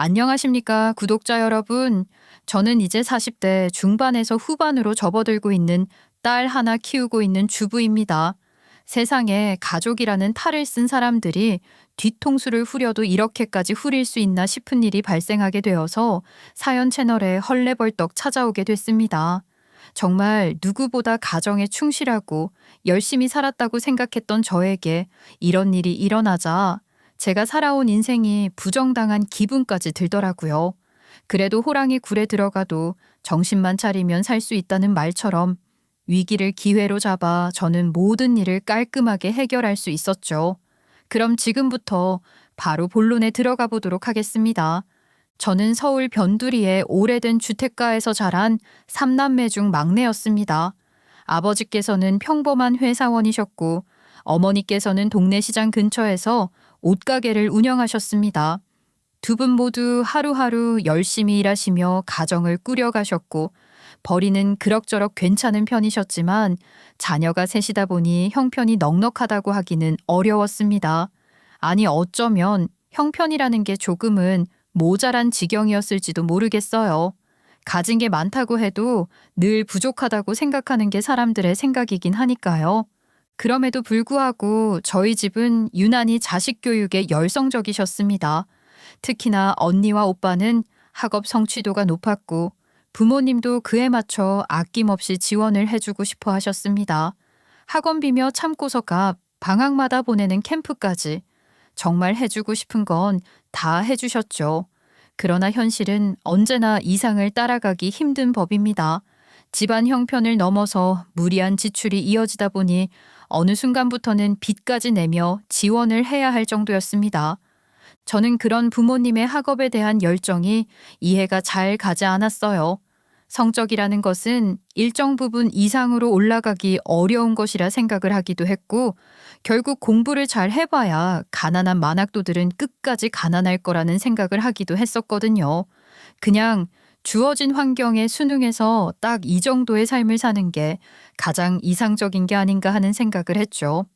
안녕하십니까, 구독자 여러분. 저는 이제 40대 중반에서 후반으로 접어들고 있는 딸 하나 키우고 있는 주부입니다. 세상에 가족이라는 탈을 쓴 사람들이 뒤통수를 후려도 이렇게까지 후릴 수 있나 싶은 일이 발생하게 되어서 사연 채널에 헐레벌떡 찾아오게 됐습니다. 정말 누구보다 가정에 충실하고 열심히 살았다고 생각했던 저에게 이런 일이 일어나자 제가 살아온 인생이 부정당한 기분까지 들더라고요. 그래도 호랑이 굴에 들어가도 정신만 차리면 살 수 있다는 말처럼 위기를 기회로 잡아 저는 모든 일을 깔끔하게 해결할 수 있었죠. 그럼 지금부터 바로 본론에 들어가 보도록 하겠습니다. 저는 서울 변두리의 오래된 주택가에서 자란 3남매 중 막내였습니다. 아버지께서는 평범한 회사원이셨고 어머니께서는 동네 시장 근처에서 옷가게를 운영하셨습니다. 두 분 모두 하루하루 열심히 일하시며 가정을 꾸려가셨고 벌이는 그럭저럭 괜찮은 편이셨지만 자녀가 셋이다 보니 형편이 넉넉하다고 하기는 어려웠습니다. 아니 어쩌면 형편이라는 게 조금은 모자란 지경이었을지도 모르겠어요. 가진 게 많다고 해도 늘 부족하다고 생각하는 게 사람들의 생각이긴 하니까요. 그럼에도 불구하고 저희 집은 유난히 자식 교육에 열성적이셨습니다. 특히나 언니와 오빠는 학업 성취도가 높았고 부모님도 그에 맞춰 아낌없이 지원을 해주고 싶어 하셨습니다. 학원비며 참고서 값, 방학마다 보내는 캠프까지 정말 해주고 싶은 건 다 해주셨죠. 그러나 현실은 언제나 이상을 따라가기 힘든 법입니다. 집안 형편을 넘어서 무리한 지출이 이어지다 보니 어느 순간부터는 빚까지 내며 지원을 해야 할 정도였습니다. 저는 그런 부모님의 학업에 대한 열정이 이해가 잘 가지 않았어요. 성적이라는 것은 일정 부분 이상으로 올라가기 어려운 것이라 생각을 하기도 했고, 결국 공부를 잘 해봐야 가난한 만학도들은 끝까지 가난할 거라는 생각을 하기도 했었거든요. 그냥 주어진 환경에 순응해서 딱 이 정도의 삶을 사는 게 가장 이상적인 게 아닌가 하는 생각을 했죠.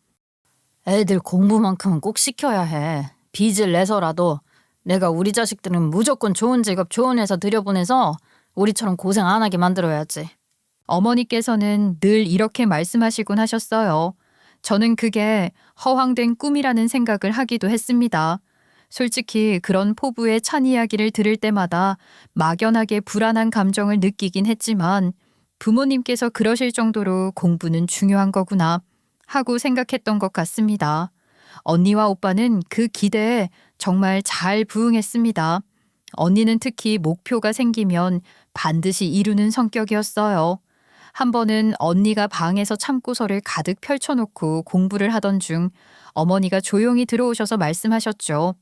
애들 공부만큼은 꼭 시켜야 해. 빚을 내서라도 내가 우리 자식들은 무조건 좋은 직업, 좋은 회사 들여보내서 우리처럼 고생 안 하게 만들어야지. 어머니께서는 늘 이렇게 말씀하시곤 하셨어요. 저는 그게 허황된 꿈이라는 생각을 하기도 했습니다. 솔직히 그런 포부의 찬 이야기를 들을 때마다 막연하게 불안한 감정을 느끼긴 했지만 부모님께서 그러실 정도로 공부는 중요한 거구나 하고 생각했던 것 같습니다. 언니와 오빠는 그 기대에 정말 잘 부응했습니다. 언니는 특히 목표가 생기면 반드시 이루는 성격이었어요. 한 번은 언니가 방에서 참고서를 가득 펼쳐놓고 공부를 하던 중 어머니가 조용히 들어오셔서 말씀하셨죠.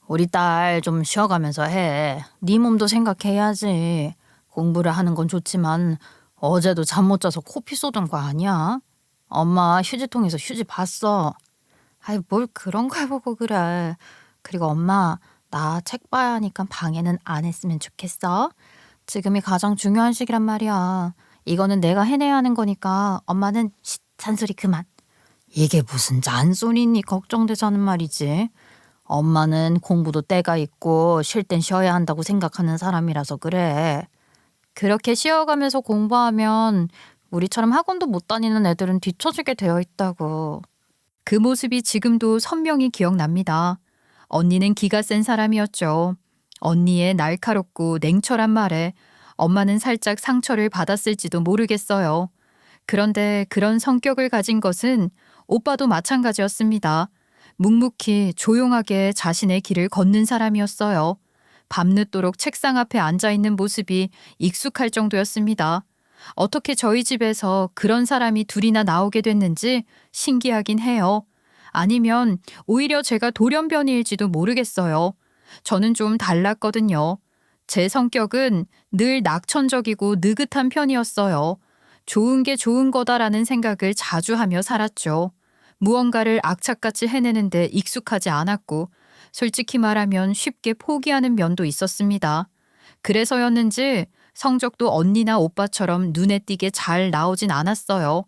우리 딸 좀 쉬어가면서 해. 네 몸도 생각해야지. 공부를 하는 건 좋지만 어제도 잠 못 자서 코피 쏟은 거 아니야? 엄마 휴지통에서 휴지 봤어. 아이 뭘 그런 걸 보고 그래. 그리고 엄마 나 책 봐야 하니까 방해는 안 했으면 좋겠어. 지금이 가장 중요한 시기란 말이야. 이거는 내가 해내야 하는 거니까 엄마는 잔소리 그만. 이게 무슨 잔소리니 걱정돼서 하는 말이지. 엄마는 공부도 때가 있고 쉴 땐 쉬어야 한다고 생각하는 사람이라서 그래. 그렇게 쉬어가면서 공부하면 우리처럼 학원도 못 다니는 애들은 뒤처지게 되어 있다고. 그 모습이 지금도 선명히 기억납니다. 언니는 기가 센 사람이었죠. 언니의 날카롭고 냉철한 말에 엄마는 살짝 상처를 받았을지도 모르겠어요. 그런데 그런 성격을 가진 것은 오빠도 마찬가지였습니다. 묵묵히 조용하게 자신의 길을 걷는 사람이었어요. 밤늦도록 책상 앞에 앉아 있는 모습이 익숙할 정도였습니다. 어떻게 저희 집에서 그런 사람이 둘이나 나오게 됐는지 신기하긴 해요. 아니면 오히려 제가 돌연변이일지도 모르겠어요. 저는 좀 달랐거든요. 제 성격은 늘 낙천적이고 느긋한 편이었어요. 좋은 게 좋은 거다라는 생각을 자주 하며 살았죠. 무언가를 악착같이 해내는데 익숙하지 않았고 솔직히 말하면 쉽게 포기하는 면도 있었습니다. 그래서였는지 성적도 언니나 오빠처럼 눈에 띄게 잘 나오진 않았어요.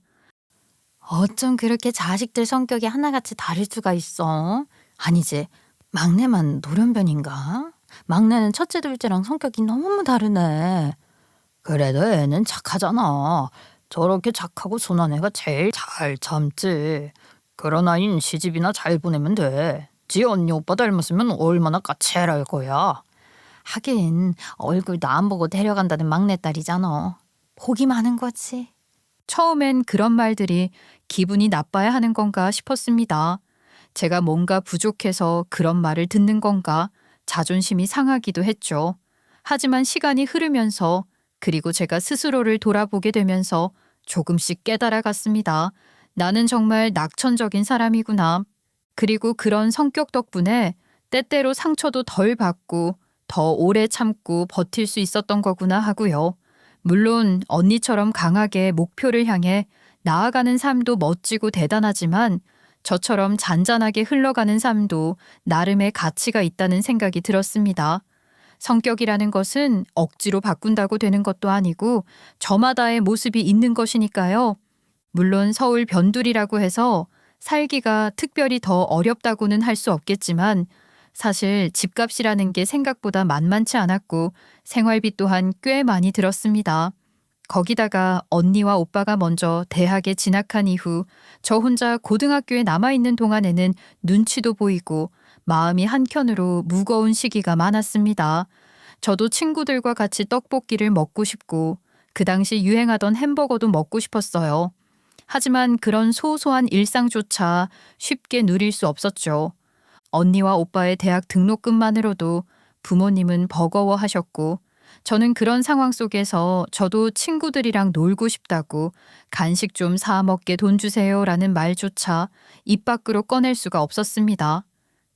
어쩜 그렇게 자식들 성격이 하나같이 다를 수가 있어? 아니지, 막내만 노련변인가? 막내는 첫째 둘째랑 성격이 너무 다르네. 그래도 애는 착하잖아. 저렇게 착하고 순한 애가 제일 잘 참지. 그런 아이는 시집이나 잘 보내면 돼. 지 언니 오빠 닮았으면 얼마나 까칠할 거야. 하긴 얼굴도 안 보고 데려간다는 막내딸이잖아. 복이 많은 거지. 처음엔 그런 말들이 기분이 나빠야 하는 건가 싶었습니다. 제가 뭔가 부족해서 그런 말을 듣는 건가 자존심이 상하기도 했죠. 하지만 시간이 흐르면서 그리고 제가 스스로를 돌아보게 되면서 조금씩 깨달아갔습니다. 나는 정말 낙천적인 사람이구나. 그리고 그런 성격 덕분에 때때로 상처도 덜 받고 더 오래 참고 버틸 수 있었던 거구나 하고요. 물론 언니처럼 강하게 목표를 향해 나아가는 삶도 멋지고 대단하지만 저처럼 잔잔하게 흘러가는 삶도 나름의 가치가 있다는 생각이 들었습니다. 성격이라는 것은 억지로 바꾼다고 되는 것도 아니고 저마다의 모습이 있는 것이니까요. 물론 서울 변두리라고 해서 살기가 특별히 더 어렵다고는 할 수 없겠지만 사실 집값이라는 게 생각보다 만만치 않았고 생활비 또한 꽤 많이 들었습니다. 거기다가 언니와 오빠가 먼저 대학에 진학한 이후 저 혼자 고등학교에 남아있는 동안에는 눈치도 보이고 마음이 한켠으로 무거운 시기가 많았습니다. 저도 친구들과 같이 떡볶이를 먹고 싶고 그 당시 유행하던 햄버거도 먹고 싶었어요. 하지만 그런 소소한 일상조차 쉽게 누릴 수 없었죠. 언니와 오빠의 대학 등록금만으로도 부모님은 버거워하셨고 저는 그런 상황 속에서 저도 친구들이랑 놀고 싶다고 간식 좀 사 먹게 돈 주세요라는 말조차 입 밖으로 꺼낼 수가 없었습니다.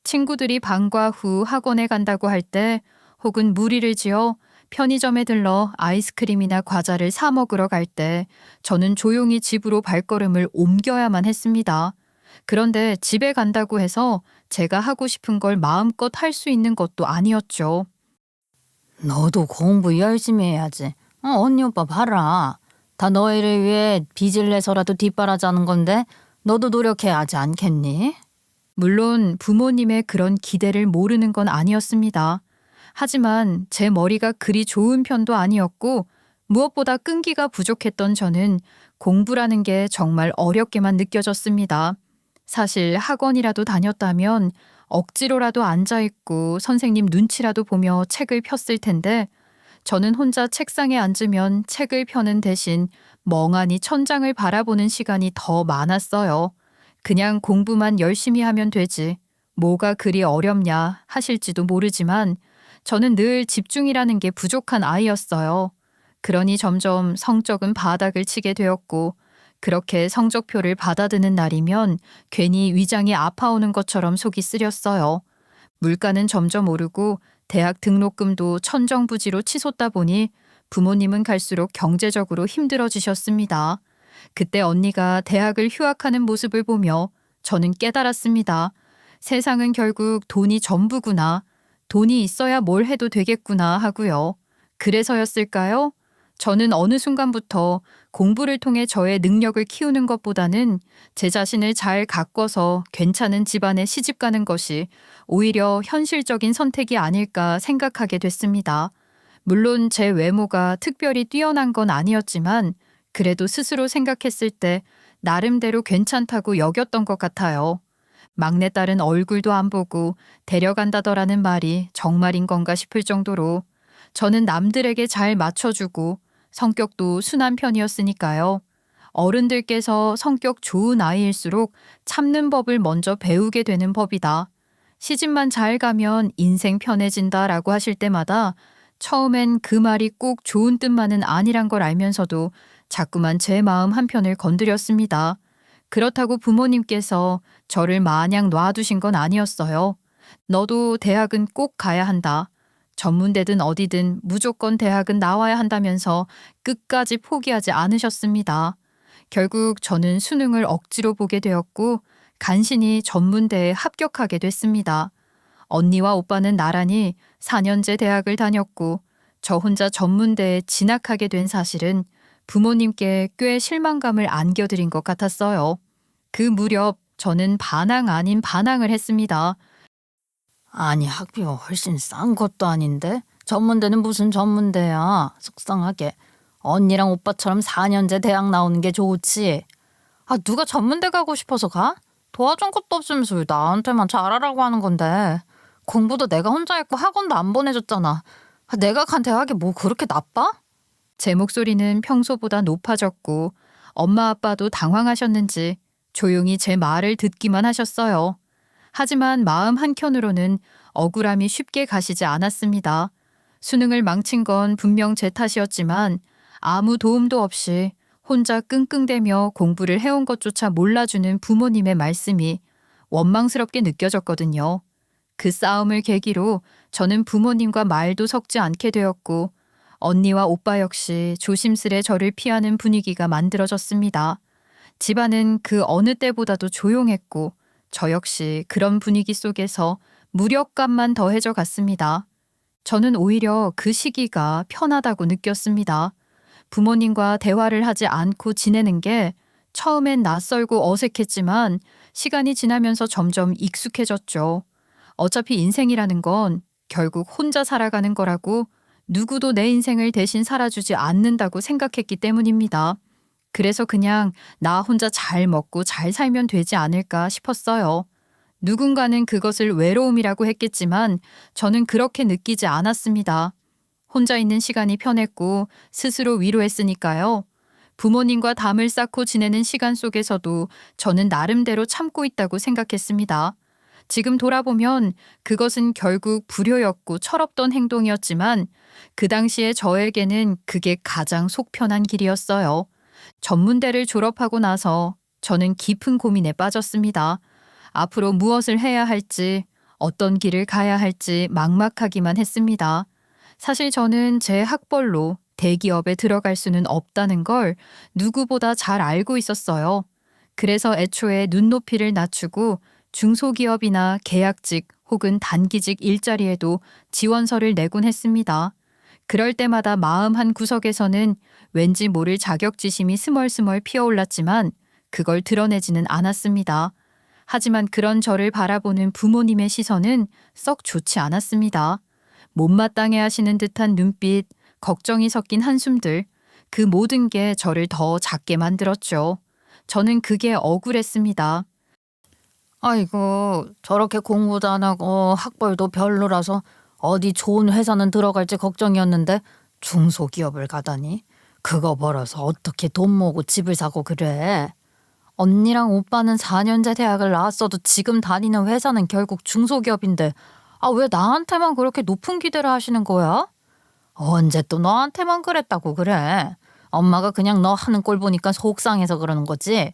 친구들이 방과 후 학원에 간다고 할 때 혹은 무리를 지어 편의점에 들러 아이스크림이나 과자를 사 먹으러 갈 때 저는 조용히 집으로 발걸음을 옮겨야만 했습니다. 그런데 집에 간다고 해서 제가 하고 싶은 걸 마음껏 할 수 있는 것도 아니었죠. 너도 공부 열심히 해야지. 언니 오빠 봐라. 다 너희를 위해 빚을 내서라도 뒷바라지하는 건데 너도 노력해야 하지 않겠니? 물론 부모님의 그런 기대를 모르는 건 아니었습니다. 하지만 제 머리가 그리 좋은 편도 아니었고 무엇보다 끈기가 부족했던 저는 공부라는 게 정말 어렵게만 느껴졌습니다. 사실 학원이라도 다녔다면 억지로라도 앉아있고 선생님 눈치라도 보며 책을 폈을 텐데 저는 혼자 책상에 앉으면 책을 펴는 대신 멍하니 천장을 바라보는 시간이 더 많았어요. 그냥 공부만 열심히 하면 되지. 뭐가 그리 어렵냐 하실지도 모르지만 저는 늘 집중이라는 게 부족한 아이였어요. 그러니 점점 성적은 바닥을 치게 되었고 그렇게 성적표를 받아드는 날이면 괜히 위장이 아파오는 것처럼 속이 쓰렸어요. 물가는 점점 오르고 대학 등록금도 천정부지로 치솟다 보니 부모님은 갈수록 경제적으로 힘들어지셨습니다. 그때 언니가 대학을 휴학하는 모습을 보며 저는 깨달았습니다. 세상은 결국 돈이 전부구나. 돈이 있어야 뭘 해도 되겠구나 하고요. 그래서였을까요? 저는 어느 순간부터 공부를 통해 저의 능력을 키우는 것보다는 제 자신을 잘 가꿔서 괜찮은 집안에 시집 가는 것이 오히려 현실적인 선택이 아닐까 생각하게 됐습니다. 물론 제 외모가 특별히 뛰어난 건 아니었지만 그래도 스스로 생각했을 때 나름대로 괜찮다고 여겼던 것 같아요. 막내딸은 얼굴도 안 보고 데려간다더라는 말이 정말인 건가 싶을 정도로 저는 남들에게 잘 맞춰주고 성격도 순한 편이었으니까요. 어른들께서 성격 좋은 아이일수록 참는 법을 먼저 배우게 되는 법이다. 시집만 잘 가면 인생 편해진다라고 하실 때마다 처음엔 그 말이 꼭 좋은 뜻만은 아니란 걸 알면서도 자꾸만 제 마음 한편을 건드렸습니다. 그렇다고 부모님께서 저를 마냥 놔두신 건 아니었어요. 너도 대학은 꼭 가야 한다. 전문대든 어디든 무조건 대학은 나와야 한다면서 끝까지 포기하지 않으셨습니다. 결국 저는 수능을 억지로 보게 되었고 간신히 전문대에 합격하게 됐습니다. 언니와 오빠는 나란히 4년제 대학을 다녔고 저 혼자 전문대에 진학하게 된 사실은 부모님께 꽤 실망감을 안겨드린 것 같았어요. 그 무렵 저는 반항 아닌 반항을 했습니다. 아니 학비가 훨씬 싼 것도 아닌데 전문대는 무슨 전문대야. 속상하게. 언니랑 오빠처럼 4년제 대학 나오는 게 좋지. 아 누가 전문대 가고 싶어서 가? 도와준 것도 없으면서 왜 나한테만 잘하라고 하는 건데. 공부도 내가 혼자 했고 학원도 안 보내줬잖아. 아, 내가 간 대학이 뭐 그렇게 나빠? 제 목소리는 평소보다 높아졌고 엄마 아빠도 당황하셨는지 조용히 제 말을 듣기만 하셨어요. 하지만 마음 한켠으로는 억울함이 쉽게 가시지 않았습니다. 수능을 망친 건 분명 제 탓이었지만 아무 도움도 없이 혼자 끙끙대며 공부를 해온 것조차 몰라주는 부모님의 말씀이 원망스럽게 느껴졌거든요. 그 싸움을 계기로 저는 부모님과 말도 섞지 않게 되었고 언니와 오빠 역시 조심스레 저를 피하는 분위기가 만들어졌습니다. 집안은 그 어느 때보다도 조용했고 저 역시 그런 분위기 속에서 무력감만 더해져 갔습니다. 저는 오히려 그 시기가 편하다고 느꼈습니다. 부모님과 대화를 하지 않고 지내는 게 처음엔 낯설고 어색했지만 시간이 지나면서 점점 익숙해졌죠. 어차피 인생이라는 건 결국 혼자 살아가는 거라고 누구도 내 인생을 대신 살아주지 않는다고 생각했기 때문입니다. 그래서 그냥 나 혼자 잘 먹고 잘 살면 되지 않을까 싶었어요. 누군가는 그것을 외로움이라고 했겠지만 저는 그렇게 느끼지 않았습니다. 혼자 있는 시간이 편했고 스스로 위로했으니까요. 부모님과 담을 쌓고 지내는 시간 속에서도 저는 나름대로 참고 있다고 생각했습니다. 지금 돌아보면 그것은 결국 불효였고 철없던 행동이었지만 그 당시에 저에게는 그게 가장 속 편한 길이었어요. 전문대를 졸업하고 나서 저는 깊은 고민에 빠졌습니다. 앞으로 무엇을 해야 할지, 어떤 길을 가야 할지 막막하기만 했습니다. 사실 저는 제 학벌로 대기업에 들어갈 수는 없다는 걸 누구보다 잘 알고 있었어요. 그래서 애초에 눈높이를 낮추고 중소기업이나 계약직 혹은 단기직 일자리에도 지원서를 내곤 했습니다. 그럴 때마다 마음 한 구석에서는 왠지 모를 자격지심이 스멀스멀 피어올랐지만 그걸 드러내지는 않았습니다. 하지만 그런 저를 바라보는 부모님의 시선은 썩 좋지 않았습니다. 못마땅해 하시는 듯한 눈빛, 걱정이 섞인 한숨들, 그 모든 게 저를 더 작게 만들었죠. 저는 그게 억울했습니다. 아이고 저렇게 공부도 안 하고 학벌도 별로라서 어디 좋은 회사는 들어갈지 걱정이었는데 중소기업을 가다니. 그거 벌어서 어떻게 돈 모으고 집을 사고 그래. 언니랑 오빠는 4년제 대학을 나왔어도 지금 다니는 회사는 결국 중소기업인데 아 왜 나한테만 그렇게 높은 기대를 하시는 거야? 언제 또 너한테만 그랬다고 그래. 엄마가 그냥 너 하는 꼴 보니까 속상해서 그러는 거지.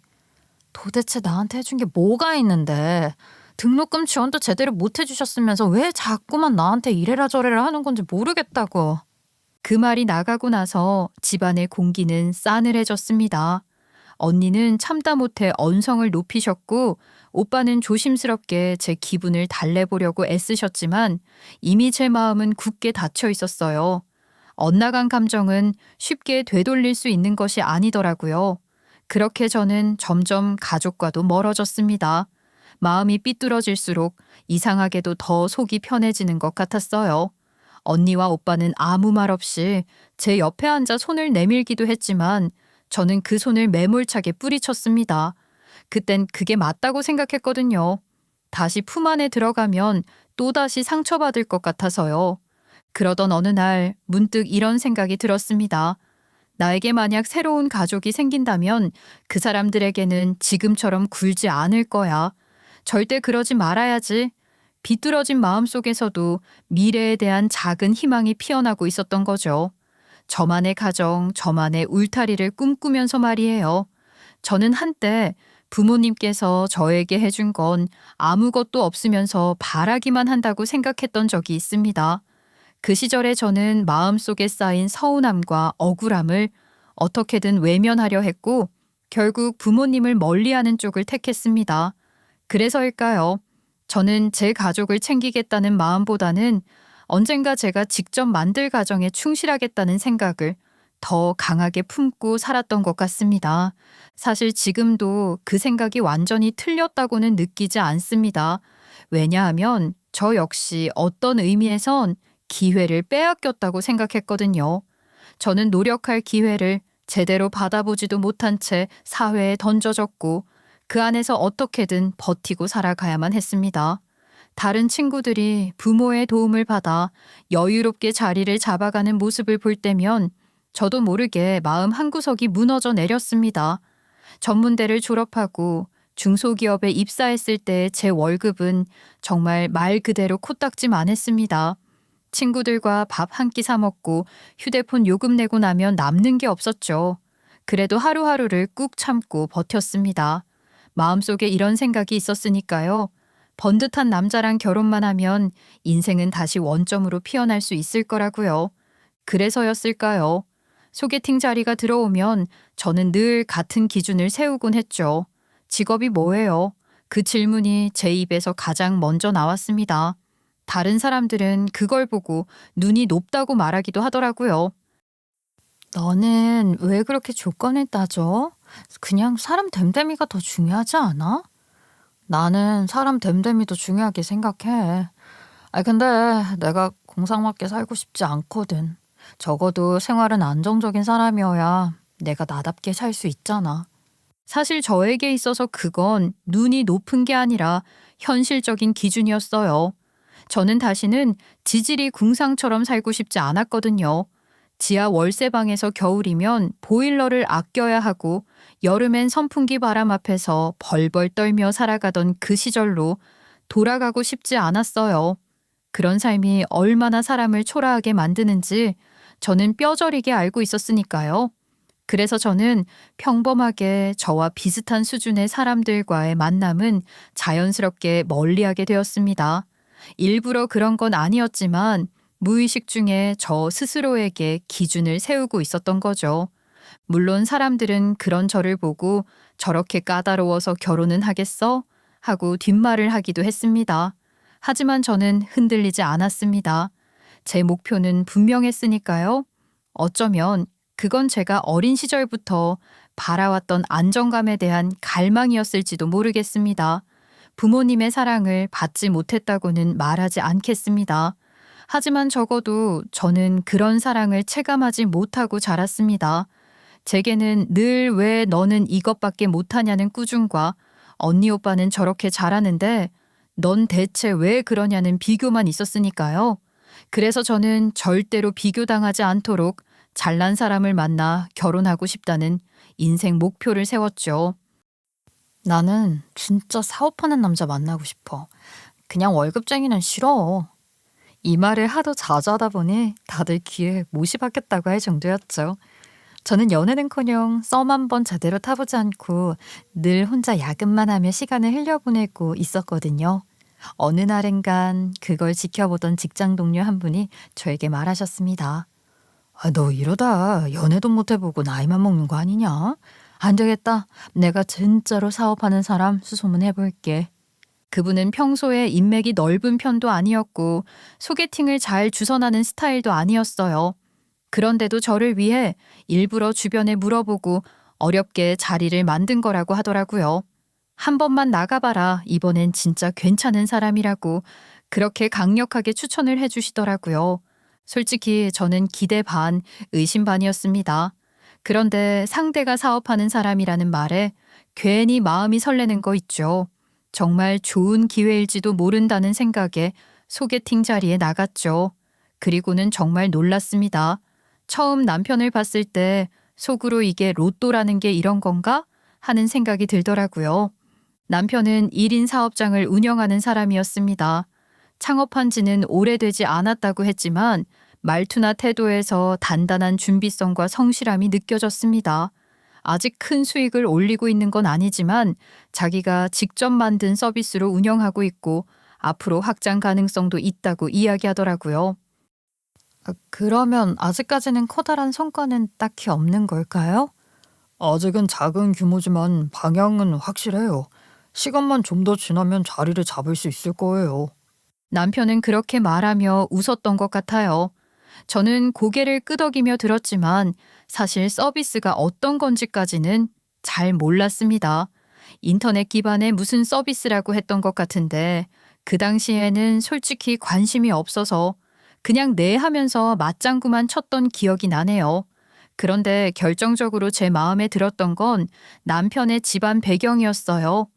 도대체 나한테 해준 게 뭐가 있는데 등록금 지원도 제대로 못 해주셨으면서 왜 자꾸만 나한테 이래라 저래라 하는 건지 모르겠다고. 그 말이 나가고 나서 집안의 공기는 싸늘해졌습니다. 언니는 참다 못해 언성을 높이셨고 오빠는 조심스럽게 제 기분을 달래보려고 애쓰셨지만 이미 제 마음은 굳게 닫혀 있었어요. 엇나간 감정은 쉽게 되돌릴 수 있는 것이 아니더라고요. 그렇게 저는 점점 가족과도 멀어졌습니다. 마음이 삐뚤어질수록 이상하게도 더 속이 편해지는 것 같았어요. 언니와 오빠는 아무 말 없이 제 옆에 앉아 손을 내밀기도 했지만 저는 그 손을 매몰차게 뿌리쳤습니다. 그땐 그게 맞다고 생각했거든요. 다시 품 안에 들어가면 또다시 상처받을 것 같아서요. 그러던 어느 날 문득 이런 생각이 들었습니다. 나에게 만약 새로운 가족이 생긴다면 그 사람들에게는 지금처럼 굴지 않을 거야. 절대 그러지 말아야지. 비뚤어진 마음속에서도 미래에 대한 작은 희망이 피어나고 있었던 거죠. 저만의 가정, 저만의 울타리를 꿈꾸면서 말이에요. 저는 한때 부모님께서 저에게 해준 건 아무것도 없으면서 바라기만 한다고 생각했던 적이 있습니다. 그 시절에 저는 마음속에 쌓인 서운함과 억울함을 어떻게든 외면하려 했고 결국 부모님을 멀리하는 쪽을 택했습니다. 그래서일까요? 저는 제 가족을 챙기겠다는 마음보다는 언젠가 제가 직접 만들 가정에 충실하겠다는 생각을 더 강하게 품고 살았던 것 같습니다. 사실 지금도 그 생각이 완전히 틀렸다고는 느끼지 않습니다. 왜냐하면 저 역시 어떤 의미에선 기회를 빼앗겼다고 생각했거든요. 저는 노력할 기회를 제대로 받아보지도 못한 채 사회에 던져졌고 그 안에서 어떻게든 버티고 살아가야만 했습니다. 다른 친구들이 부모의 도움을 받아 여유롭게 자리를 잡아가는 모습을 볼 때면 저도 모르게 마음 한구석이 무너져 내렸습니다. 전문대를 졸업하고 중소기업에 입사했을 때 제 월급은 정말 말 그대로 코딱지만 했습니다. 친구들과 밥 한 끼 사 먹고 휴대폰 요금 내고 나면 남는 게 없었죠. 그래도 하루하루를 꾹 참고 버텼습니다. 마음속에 이런 생각이 있었으니까요. 번듯한 남자랑 결혼만 하면 인생은 다시 원점으로 피어날 수 있을 거라고요. 그래서였을까요? 소개팅 자리가 들어오면 저는 늘 같은 기준을 세우곤 했죠. 직업이 뭐예요? 그 질문이 제 입에서 가장 먼저 나왔습니다. 다른 사람들은 그걸 보고 눈이 높다고 말하기도 하더라고요. 너는 왜 그렇게 조건을 따져? 그냥 사람 됨됨이가 더 중요하지 않아? 나는 사람 됨됨이도 중요하게 생각해. 근데 내가 공상맞게 살고 싶지 않거든. 적어도 생활은 안정적인 사람이어야 내가 나답게 살 수 있잖아. 사실 저에게 있어서 그건 눈이 높은 게 아니라 현실적인 기준이었어요. 저는 다시는 지질이 궁상처럼 살고 싶지 않았거든요. 지하 월세방에서 겨울이면 보일러를 아껴야 하고 여름엔 선풍기 바람 앞에서 벌벌 떨며 살아가던 그 시절로 돌아가고 싶지 않았어요. 그런 삶이 얼마나 사람을 초라하게 만드는지 저는 뼈저리게 알고 있었으니까요. 그래서 저는 평범하게 저와 비슷한 수준의 사람들과의 만남은 자연스럽게 멀리하게 되었습니다. 일부러 그런 건 아니었지만 무의식 중에 저 스스로에게 기준을 세우고 있었던 거죠. 물론 사람들은 그런 저를 보고 저렇게 까다로워서 결혼은 하겠어? 하고 뒷말을 하기도 했습니다. 하지만 저는 흔들리지 않았습니다. 제 목표는 분명했으니까요. 어쩌면 그건 제가 어린 시절부터 바라왔던 안정감에 대한 갈망이었을지도 모르겠습니다. 부모님의 사랑을 받지 못했다고는 말하지 않겠습니다. 하지만 적어도 저는 그런 사랑을 체감하지 못하고 자랐습니다. 제게는 늘 왜 너는 이것밖에 못하냐는 꾸중과 언니 오빠는 저렇게 잘하는데 넌 대체 왜 그러냐는 비교만 있었으니까요. 그래서 저는 절대로 비교당하지 않도록 잘난 사람을 만나 결혼하고 싶다는 인생 목표를 세웠죠. 나는 진짜 사업하는 남자 만나고 싶어. 그냥 월급쟁이는 싫어. 이 말을 하도 자주 하다 보니 다들 귀에 못이 박혔다고 할 정도였죠. 저는 연애는커녕 썸 한 번 제대로 타보지 않고 늘 혼자 야근만 하며 시간을 흘려보내고 있었거든요. 어느 날엔간 그걸 지켜보던 직장 동료 한 분이 저에게 말하셨습니다. 너 이러다 연애도 못 해보고 나이만 먹는 거 아니냐? 안 되겠다. 내가 진짜로 사업하는 사람 수소문 해볼게. 그분은 평소에 인맥이 넓은 편도 아니었고 소개팅을 잘 주선하는 스타일도 아니었어요. 그런데도 저를 위해 일부러 주변에 물어보고 어렵게 자리를 만든 거라고 하더라고요. 한 번만 나가봐라. 이번엔 진짜 괜찮은 사람이라고 그렇게 강력하게 추천을 해주시더라고요. 솔직히 저는 기대 반, 의심 반이었습니다. 그런데 상대가 사업하는 사람이라는 말에 괜히 마음이 설레는 거 있죠. 정말 좋은 기회일지도 모른다는 생각에 소개팅 자리에 나갔죠. 그리고는 정말 놀랐습니다. 처음 남편을 봤을 때 속으로 이게 로또라는 게 이런 건가? 하는 생각이 들더라고요. 남편은 1인 사업장을 운영하는 사람이었습니다. 창업한 지는 오래되지 않았다고 했지만 말투나 태도에서 단단한 준비성과 성실함이 느껴졌습니다. 아직 큰 수익을 올리고 있는 건 아니지만 자기가 직접 만든 서비스로 운영하고 있고 앞으로 확장 가능성도 있다고 이야기하더라고요. 그러면 아직까지는 커다란 성과는 딱히 없는 걸까요? 아직은 작은 규모지만 방향은 확실해요. 시간만 좀 더 지나면 자리를 잡을 수 있을 거예요. 남편은 그렇게 말하며 웃었던 것 같아요. 저는 고개를 끄덕이며 들었지만 사실 서비스가 어떤 건지까지는 잘 몰랐습니다. 인터넷 기반의 무슨 서비스라고 했던 것 같은데 그 당시에는 솔직히 관심이 없어서 그냥 네 하면서 맞장구만 쳤던 기억이 나네요. 그런데 결정적으로 제 마음에 들었던 건 남편의 집안 배경이었어요.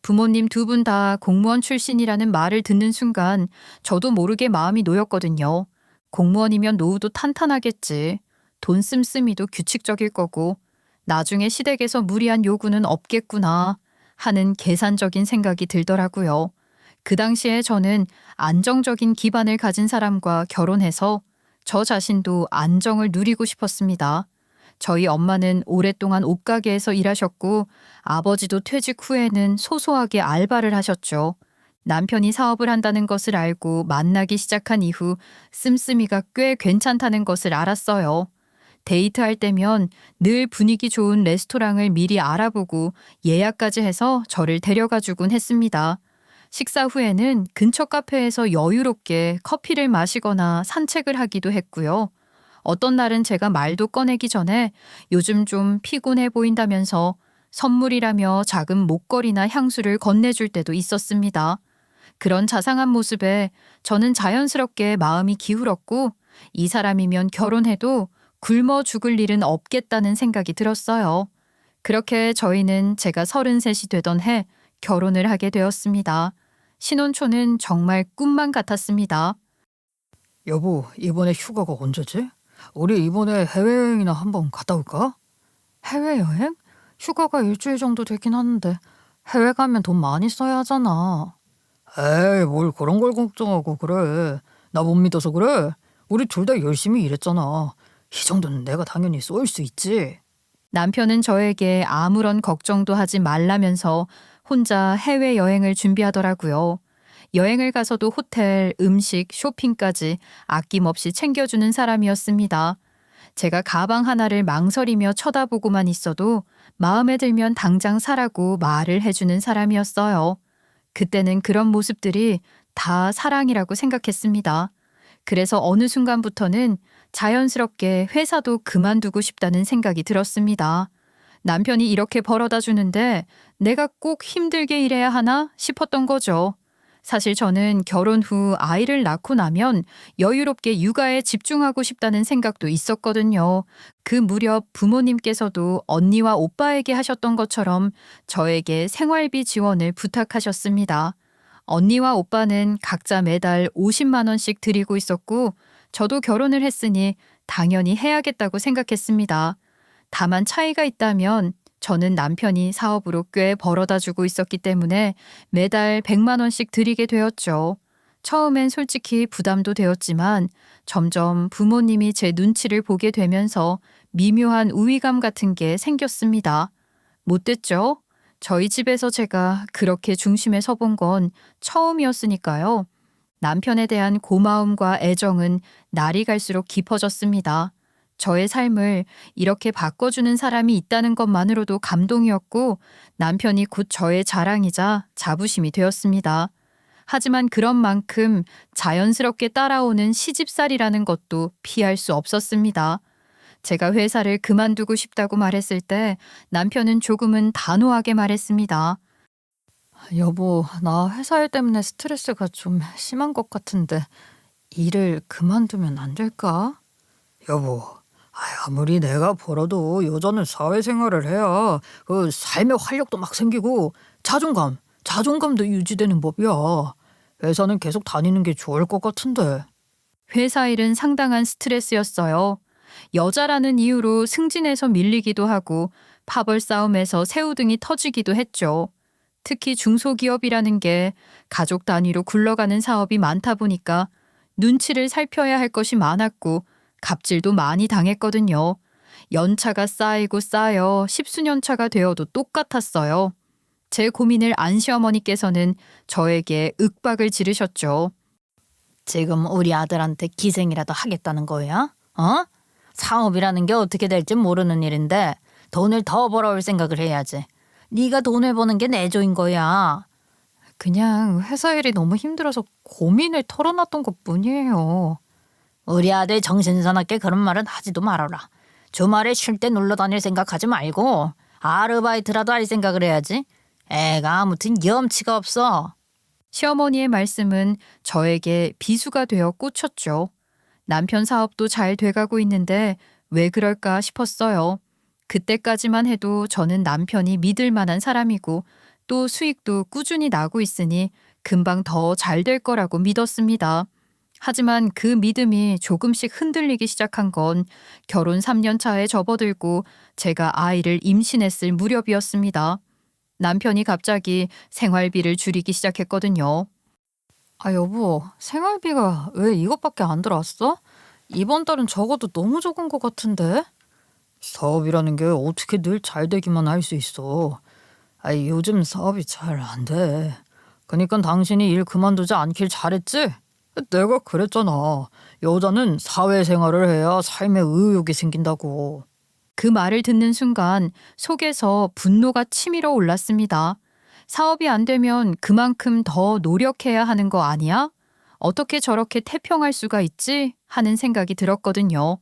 부모님 두 분 다 공무원 출신이라는 말을 듣는 순간 저도 모르게 마음이 놓였거든요. 공무원이면 노후도 탄탄하겠지. 돈 씀씀이도 규칙적일 거고 나중에 시댁에서 무리한 요구는 없겠구나 하는 계산적인 생각이 들더라고요. 그 당시에 저는 안정적인 기반을 가진 사람과 결혼해서 저 자신도 안정을 누리고 싶었습니다. 저희 엄마는 오랫동안 옷가게에서 일하셨고 아버지도 퇴직 후에는 소소하게 알바를 하셨죠. 남편이 사업을 한다는 것을 알고 만나기 시작한 이후 씀씀이가 꽤 괜찮다는 것을 알았어요. 데이트할 때면 늘 분위기 좋은 레스토랑을 미리 알아보고 예약까지 해서 저를 데려가 주곤 했습니다. 식사 후에는 근처 카페에서 여유롭게 커피를 마시거나 산책을 하기도 했고요. 어떤 날은 제가 말도 꺼내기 전에 요즘 좀 피곤해 보인다면서 선물이라며 작은 목걸이나 향수를 건네줄 때도 있었습니다. 그런 자상한 모습에 저는 자연스럽게 마음이 기울었고 이 사람이면 결혼해도 굶어 죽을 일은 없겠다는 생각이 들었어요. 그렇게 저희는 제가 33이 되던 해 결혼을 하게 되었습니다. 신혼초는 정말 꿈만 같았습니다. 여보, 이번에 휴가가 언제지? 우리 이번에 해외여행이나 한번 갔다 올까? 해외여행? 휴가가 일주일 정도 되긴 하는데 해외 가면 돈 많이 써야 하잖아. 에이, 뭘 그런 걸 걱정하고 그래. 나 못 믿어서 그래. 우리 둘 다 열심히 일했잖아. 이 정도는 내가 당연히 쏠 수 있지. 남편은 저에게 아무런 걱정도 하지 말라면서 혼자 해외여행을 준비하더라고요. 여행을 가서도 호텔, 음식, 쇼핑까지 아낌없이 챙겨주는 사람이었습니다. 제가 가방 하나를 망설이며 쳐다보고만 있어도 마음에 들면 당장 사라고 말을 해주는 사람이었어요. 그때는 그런 모습들이 다 사랑이라고 생각했습니다. 그래서 어느 순간부터는 자연스럽게 회사도 그만두고 싶다는 생각이 들었습니다. 남편이 이렇게 벌어다 주는데 내가 꼭 힘들게 일해야 하나 싶었던 거죠. 사실 저는 결혼 후 아이를 낳고 나면 여유롭게 육아에 집중하고 싶다는 생각도 있었거든요. 그 무렵 부모님께서도 언니와 오빠에게 하셨던 것처럼 저에게 생활비 지원을 부탁하셨습니다. 언니와 오빠는 각자 매달 50만 원씩 드리고 있었고 저도 결혼을 했으니 당연히 해야겠다고 생각했습니다. 다만 차이가 있다면 저는 남편이 사업으로 꽤 벌어다 주고 있었기 때문에 매달 100만 원씩 드리게 되었죠. 처음엔 솔직히 부담도 되었지만 점점 부모님이 제 눈치를 보게 되면서 미묘한 우위감 같은 게 생겼습니다. 못됐죠? 저희 집에서 제가 그렇게 중심에 서본 건 처음이었으니까요. 남편에 대한 고마움과 애정은 날이 갈수록 깊어졌습니다. 저의 삶을 이렇게 바꿔주는 사람이 있다는 것만으로도 감동이었고 남편이 곧 저의 자랑이자 자부심이 되었습니다. 하지만 그런 만큼 자연스럽게 따라오는 시집살이라는 것도 피할 수 없었습니다. 제가 회사를 그만두고 싶다고 말했을 때 남편은 조금은 단호하게 말했습니다. 여보, 나 회사 일 때문에 스트레스가 좀 심한 것 같은데 일을 그만두면 안 될까? 여보, 아무리 내가 벌어도 여자는 사회생활을 해야 그 삶의 활력도 막 생기고 자존감도 유지되는 법이야. 회사는 계속 다니는 게 좋을 것 같은데. 회사 일은 상당한 스트레스였어요. 여자라는 이유로 승진해서 밀리기도 하고 파벌 싸움에서 새우등이 터지기도 했죠. 특히 중소기업이라는 게 가족 단위로 굴러가는 사업이 많다 보니까 눈치를 살펴야 할 것이 많았고 갑질도 많이 당했거든요. 연차가 쌓이고 쌓여 10수년 차가 되어도 똑같았어요. 제 고민을 안 시어머니께서는 저에게 윽박을 지르셨죠. 지금 우리 아들한테 기생이라도 하겠다는 거야? 어? 사업이라는 게 어떻게 될지 모르는 일인데 돈을 더 벌어올 생각을 해야지. 네가 돈을 버는 게 내조인 거야. 그냥 회사 일이 너무 힘들어서 고민을 털어놨던 것뿐이에요. 우리 아들 정신사납게 그런 말은 하지도 말아라. 주말에 쉴 때 놀러 다닐 생각하지 말고 아르바이트라도 할 생각을 해야지. 애가 아무튼 염치가 없어. 시어머니의 말씀은 저에게 비수가 되어 꽂혔죠. 남편 사업도 잘 돼가고 있는데 왜 그럴까 싶었어요. 그때까지만 해도 저는 남편이 믿을 만한 사람이고 또 수익도 꾸준히 나고 있으니 금방 더 잘 될 거라고 믿었습니다. 하지만 그 믿음이 조금씩 흔들리기 시작한 건 결혼 3년 차에 접어들고 제가 아이를 임신했을 무렵이었습니다. 남편이 갑자기 생활비를 줄이기 시작했거든요. 아, 여보, 생활비가 왜 이것밖에 안 들어왔어? 이번 달은 적어도 너무 적은 것 같은데? 사업이라는 게 어떻게 늘 잘 되기만 할 수 있어. 아이, 요즘 사업이 잘 안 돼. 그니까 당신이 일 그만두지 않길 잘했지? 내가 그랬잖아. 여자는 사회생활을 해야 삶에 의욕이 생긴다고. 그 말을 듣는 순간 속에서 분노가 치밀어 올랐습니다. 사업이 안 되면 그만큼 더 노력해야 하는 거 아니야? 어떻게 저렇게 태평할 수가 있지? 하는 생각이 들었거든요.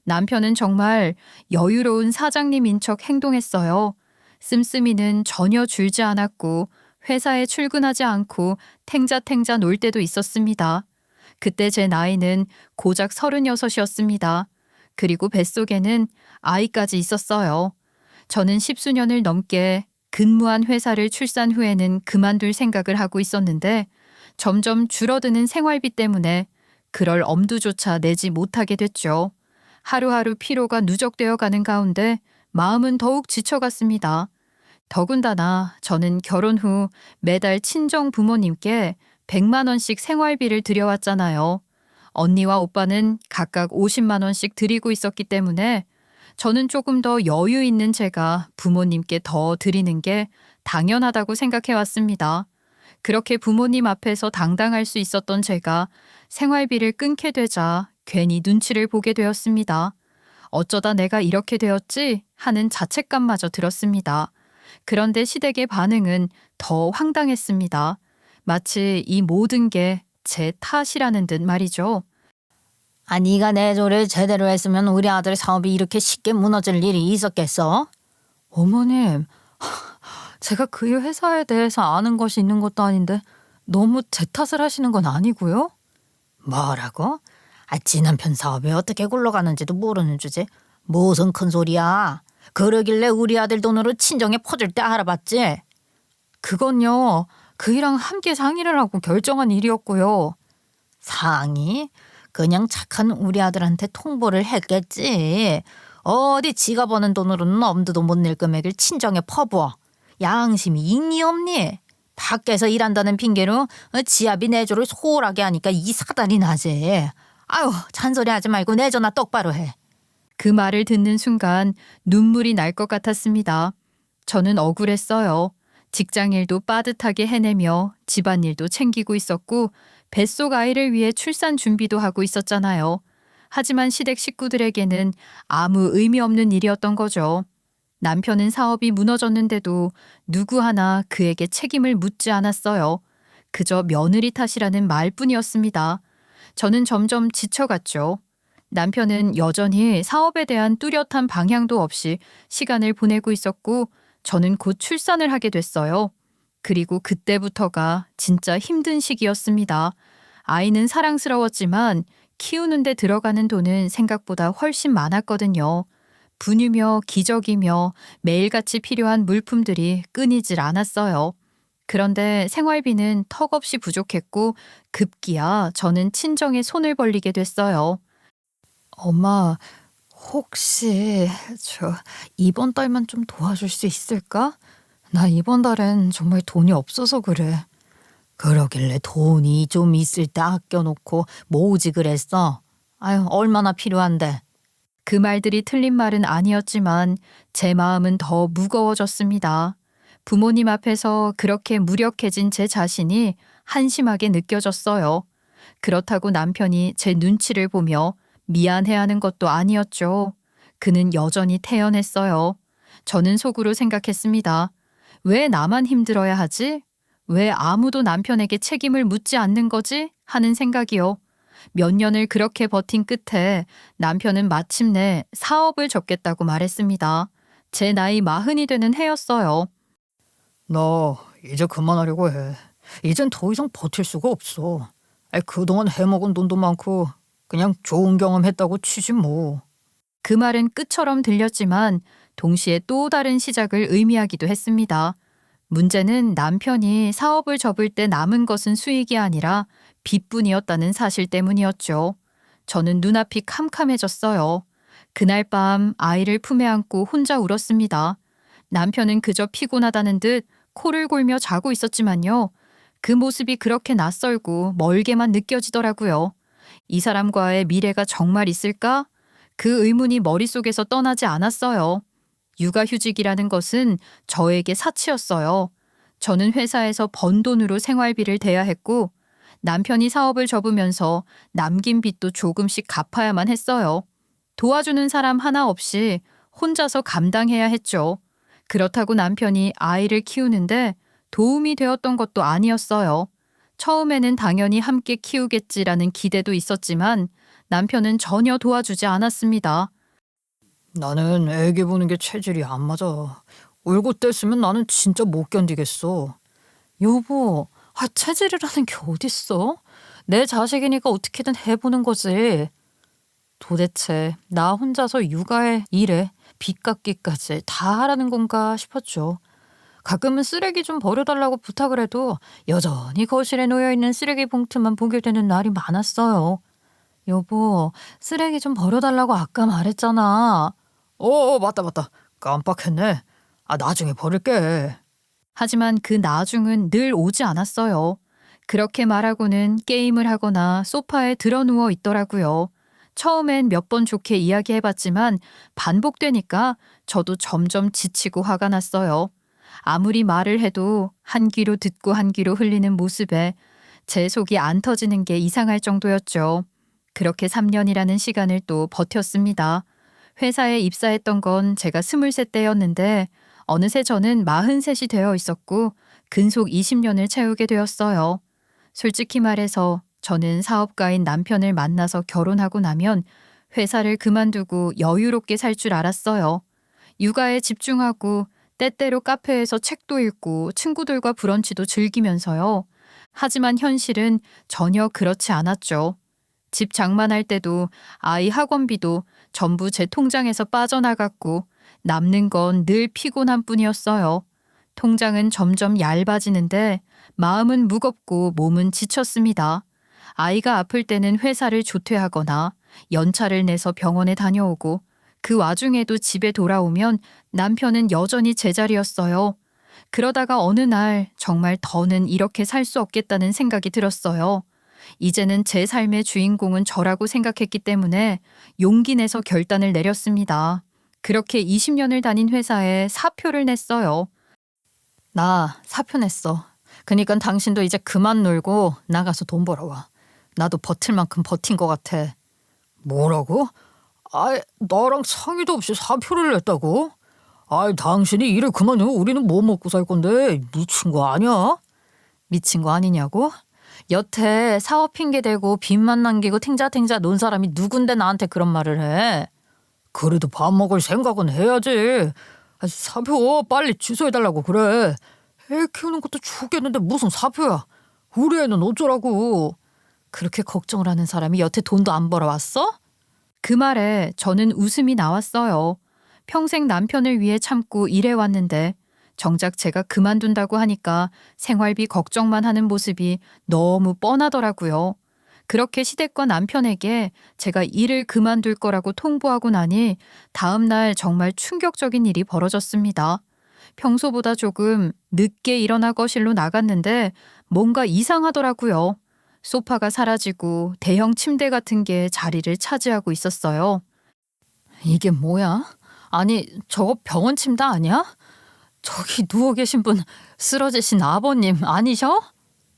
남편은 정말 여유로운 사장님인 척 행동했어요. 씀씀이는 전혀 줄지 않았고 회사에 출근하지 않고 탱자탱자 놀 때도 있었습니다. 그때 제 나이는 고작 36이었습니다. 그리고 뱃속에는 아이까지 있었어요. 저는 10수년을 넘게 근무한 회사를 출산 후에는 그만둘 생각을 하고 있었는데 점점 줄어드는 생활비 때문에 그럴 엄두조차 내지 못하게 됐죠. 하루하루 피로가 누적되어 가는 가운데 마음은 더욱 지쳐갔습니다. 더군다나 저는 결혼 후 매달 친정 부모님께 100만 원씩 생활비를 들여왔잖아요. 언니와 오빠는 각각 50만 원씩 드리고 있었기 때문에 저는 조금 더 여유 있는 제가 부모님께 더 드리는 게 당연하다고 생각해왔습니다. 그렇게 부모님 앞에서 당당할 수 있었던 제가 생활비를 끊게 되자 괜히 눈치를 보게 되었습니다. 어쩌다 내가 이렇게 되었지 하는 자책감마저 들었습니다. 그런데 시댁의 반응은 더 황당했습니다. 마치 이 모든 게 제 탓이라는 듯 말이죠. 아, 네가 내조를 제대로 했으면 우리 아들 사업이 이렇게 쉽게 무너질 일이 있었겠어? 어머님, 제가 그 회사에 대해서 아는 것이 있는 것도 아닌데 너무 제 탓을 하시는 건 아니고요? 뭐라고? 아, 지 남편 사업이 어떻게 굴러가는지도 모르는 주제. 무슨 큰 소리야. 그러길래 우리 아들 돈으로 친정에 퍼줄 때 알아봤지? 그건요, 그이랑 함께 상의를 하고 결정한 일이었고요. 상의? 그냥 착한 우리 아들한테 통보를 했겠지. 어디 지가 버는 돈으로는 엄두도 못 낼 금액을 친정에 퍼부어. 양심이 있니 없니? 밖에서 일한다는 핑계로 지압이 내조를 소홀하게 하니까 이 사달이 나지. 아유, 잔소리 하지 말고 내조나 똑바로 해. 그 말을 듣는 순간 눈물이 날 것 같았습니다. 저는 억울했어요. 직장일도 빠듯하게 해내며 집안일도 챙기고 있었고 뱃속 아이를 위해 출산 준비도 하고 있었잖아요. 하지만 시댁 식구들에게는 아무 의미 없는 일이었던 거죠. 남편은 사업이 무너졌는데도 누구 하나 그에게 책임을 묻지 않았어요. 그저 며느리 탓이라는 말뿐이었습니다. 저는 점점 지쳐갔죠. 남편은 여전히 사업에 대한 뚜렷한 방향도 없이 시간을 보내고 있었고 저는 곧 출산을 하게 됐어요. 그리고 그때부터가 진짜 힘든 시기였습니다. 아이는 사랑스러웠지만 키우는데 들어가는 돈은 생각보다 훨씬 많았거든요. 분유며 기저귀며 매일같이 필요한 물품들이 끊이질 않았어요. 그런데 생활비는 턱없이 부족했고 급기야 저는 친정에 손을 벌리게 됐어요. 엄마, 혹시 이번 달만 좀 도와줄 수 있을까? 나 이번 달엔 정말 돈이 없어서 그래. 그러길래 돈이 좀 있을 때 아껴놓고 모으지 그랬어. 아유, 얼마나 필요한데. 그 말들이 틀린 말은 아니었지만 제 마음은 더 무거워졌습니다. 부모님 앞에서 그렇게 무력해진 제 자신이 한심하게 느껴졌어요. 그렇다고 남편이 제 눈치를 보며 미안해하는 것도 아니었죠. 그는 여전히 태연했어요. 저는 속으로 생각했습니다. 왜 나만 힘들어야 하지? 왜 아무도 남편에게 책임을 묻지 않는 거지? 하는 생각이요. 몇 년을 그렇게 버틴 끝에 남편은 마침내 사업을 접겠다고 말했습니다. 제 나이 40이 되는 해였어요. 나 이제 그만하려고 해. 이젠 더 이상 버틸 수가 없어. 그동안 해먹은 돈도 많고 그냥 좋은 경험했다고 치지 뭐. 그 말은 끝처럼 들렸지만 동시에 또 다른 시작을 의미하기도 했습니다. 문제는 남편이 사업을 접을 때 남은 것은 수익이 아니라 빚뿐이었다는 사실 때문이었죠. 저는 눈앞이 캄캄해졌어요. 그날 밤 아이를 품에 안고 혼자 울었습니다. 남편은 그저 피곤하다는 듯 코를 골며 자고 있었지만요. 그 모습이 그렇게 낯설고 멀게만 느껴지더라고요. 이 사람과의 미래가 정말 있을까? 그 의문이 머릿속에서 떠나지 않았어요. 육아휴직이라는 것은 저에게 사치였어요. 저는 회사에서 번 돈으로 생활비를 대야 했고 남편이 사업을 접으면서 남긴 빚도 조금씩 갚아야만 했어요. 도와주는 사람 하나 없이 혼자서 감당해야 했죠. 그렇다고 남편이 아이를 키우는데 도움이 되었던 것도 아니었어요. 처음에는 당연히 함께 키우겠지라는 기대도 있었지만 남편은 전혀 도와주지 않았습니다. 나는 애기 보는 게 체질이 안 맞아. 울고 뗐으면 나는 진짜 못 견디겠어. 여보, 체질이라는 게 어딨어? 내 자식이니까 어떻게든 해보는 거지. 도대체 나 혼자서 육아에 일에 빚 갚기까지 다 하라는 건가 싶었죠. 가끔은 쓰레기 좀 버려달라고 부탁을 해도 여전히 거실에 놓여있는 쓰레기 봉투만 보게 되는 날이 많았어요. 여보, 쓰레기 좀 버려달라고 아까 말했잖아. 맞다. 깜빡했네. 나중에 버릴게. 하지만 그 나중은 늘 오지 않았어요. 그렇게 말하고는 게임을 하거나 소파에 드러누워 있더라고요. 처음엔 몇 번 좋게 이야기해봤지만 반복되니까 저도 점점 지치고 화가 났어요. 아무리 말을 해도 한 귀로 듣고 한 귀로 흘리는 모습에 제 속이 안 터지는 게 이상할 정도였죠. 그렇게 3년이라는 시간을 또 버텼습니다. 회사에 입사했던 건 제가 23 때였는데 어느새 저는 43이 되어 있었고 근속 20년을 채우게 되었어요. 솔직히 말해서 저는 사업가인 남편을 만나서 결혼하고 나면 회사를 그만두고 여유롭게 살 줄 알았어요. 육아에 집중하고 때때로 카페에서 책도 읽고 친구들과 브런치도 즐기면서요. 하지만 현실은 전혀 그렇지 않았죠. 집 장만할 때도 아이 학원비도 전부 제 통장에서 빠져나갔고 남는 건 늘 피곤한 뿐이었어요. 통장은 점점 얇아지는데 마음은 무겁고 몸은 지쳤습니다. 아이가 아플 때는 회사를 조퇴하거나 연차를 내서 병원에 다녀오고 그 와중에도 집에 돌아오면 남편은 여전히 제자리였어요. 그러다가 어느 날 정말 더는 이렇게 살 수 없겠다는 생각이 들었어요. 이제는 제 삶의 주인공은 저라고 생각했기 때문에 용기 내서 결단을 내렸습니다. 그렇게 20년을 다닌 회사에 사표를 냈어요. 나 사표 냈어. 그니까 당신도 이제 그만 놀고 나가서 돈 벌어와. 나도 버틸 만큼 버틴 것 같아. 뭐라고? 나랑 상의도 없이 사표를 냈다고? 당신이 일을 그만두면 우리는 뭐 먹고 살 건데 미친 거 아니야? 미친 거 아니냐고? 여태 사업 핑계 대고 빚만 남기고 탱자탱자 논 사람이 누군데 나한테 그런 말을 해? 그래도 밥 먹을 생각은 해야지. 사표 빨리 취소해달라고 그래. 애 키우는 것도 죽겠는데 무슨 사표야. 우리 애는 어쩌라고. 그렇게 걱정을 하는 사람이 여태 돈도 안 벌어왔어? 그 말에 저는 웃음이 나왔어요. 평생 남편을 위해 참고 일해왔는데 정작 제가 그만둔다고 하니까 생활비 걱정만 하는 모습이 너무 뻔하더라고요. 그렇게 시댁과 남편에게 제가 일을 그만둘 거라고 통보하고 나니 다음 날 정말 충격적인 일이 벌어졌습니다. 평소보다 조금 늦게 일어나 거실로 나갔는데 뭔가 이상하더라고요. 소파가 사라지고 대형 침대 같은 게 자리를 차지하고 있었어요. 이게 뭐야? 아니 저거 병원 침대 아니야? 저기 누워 계신 분 쓰러지신 아버님 아니셔?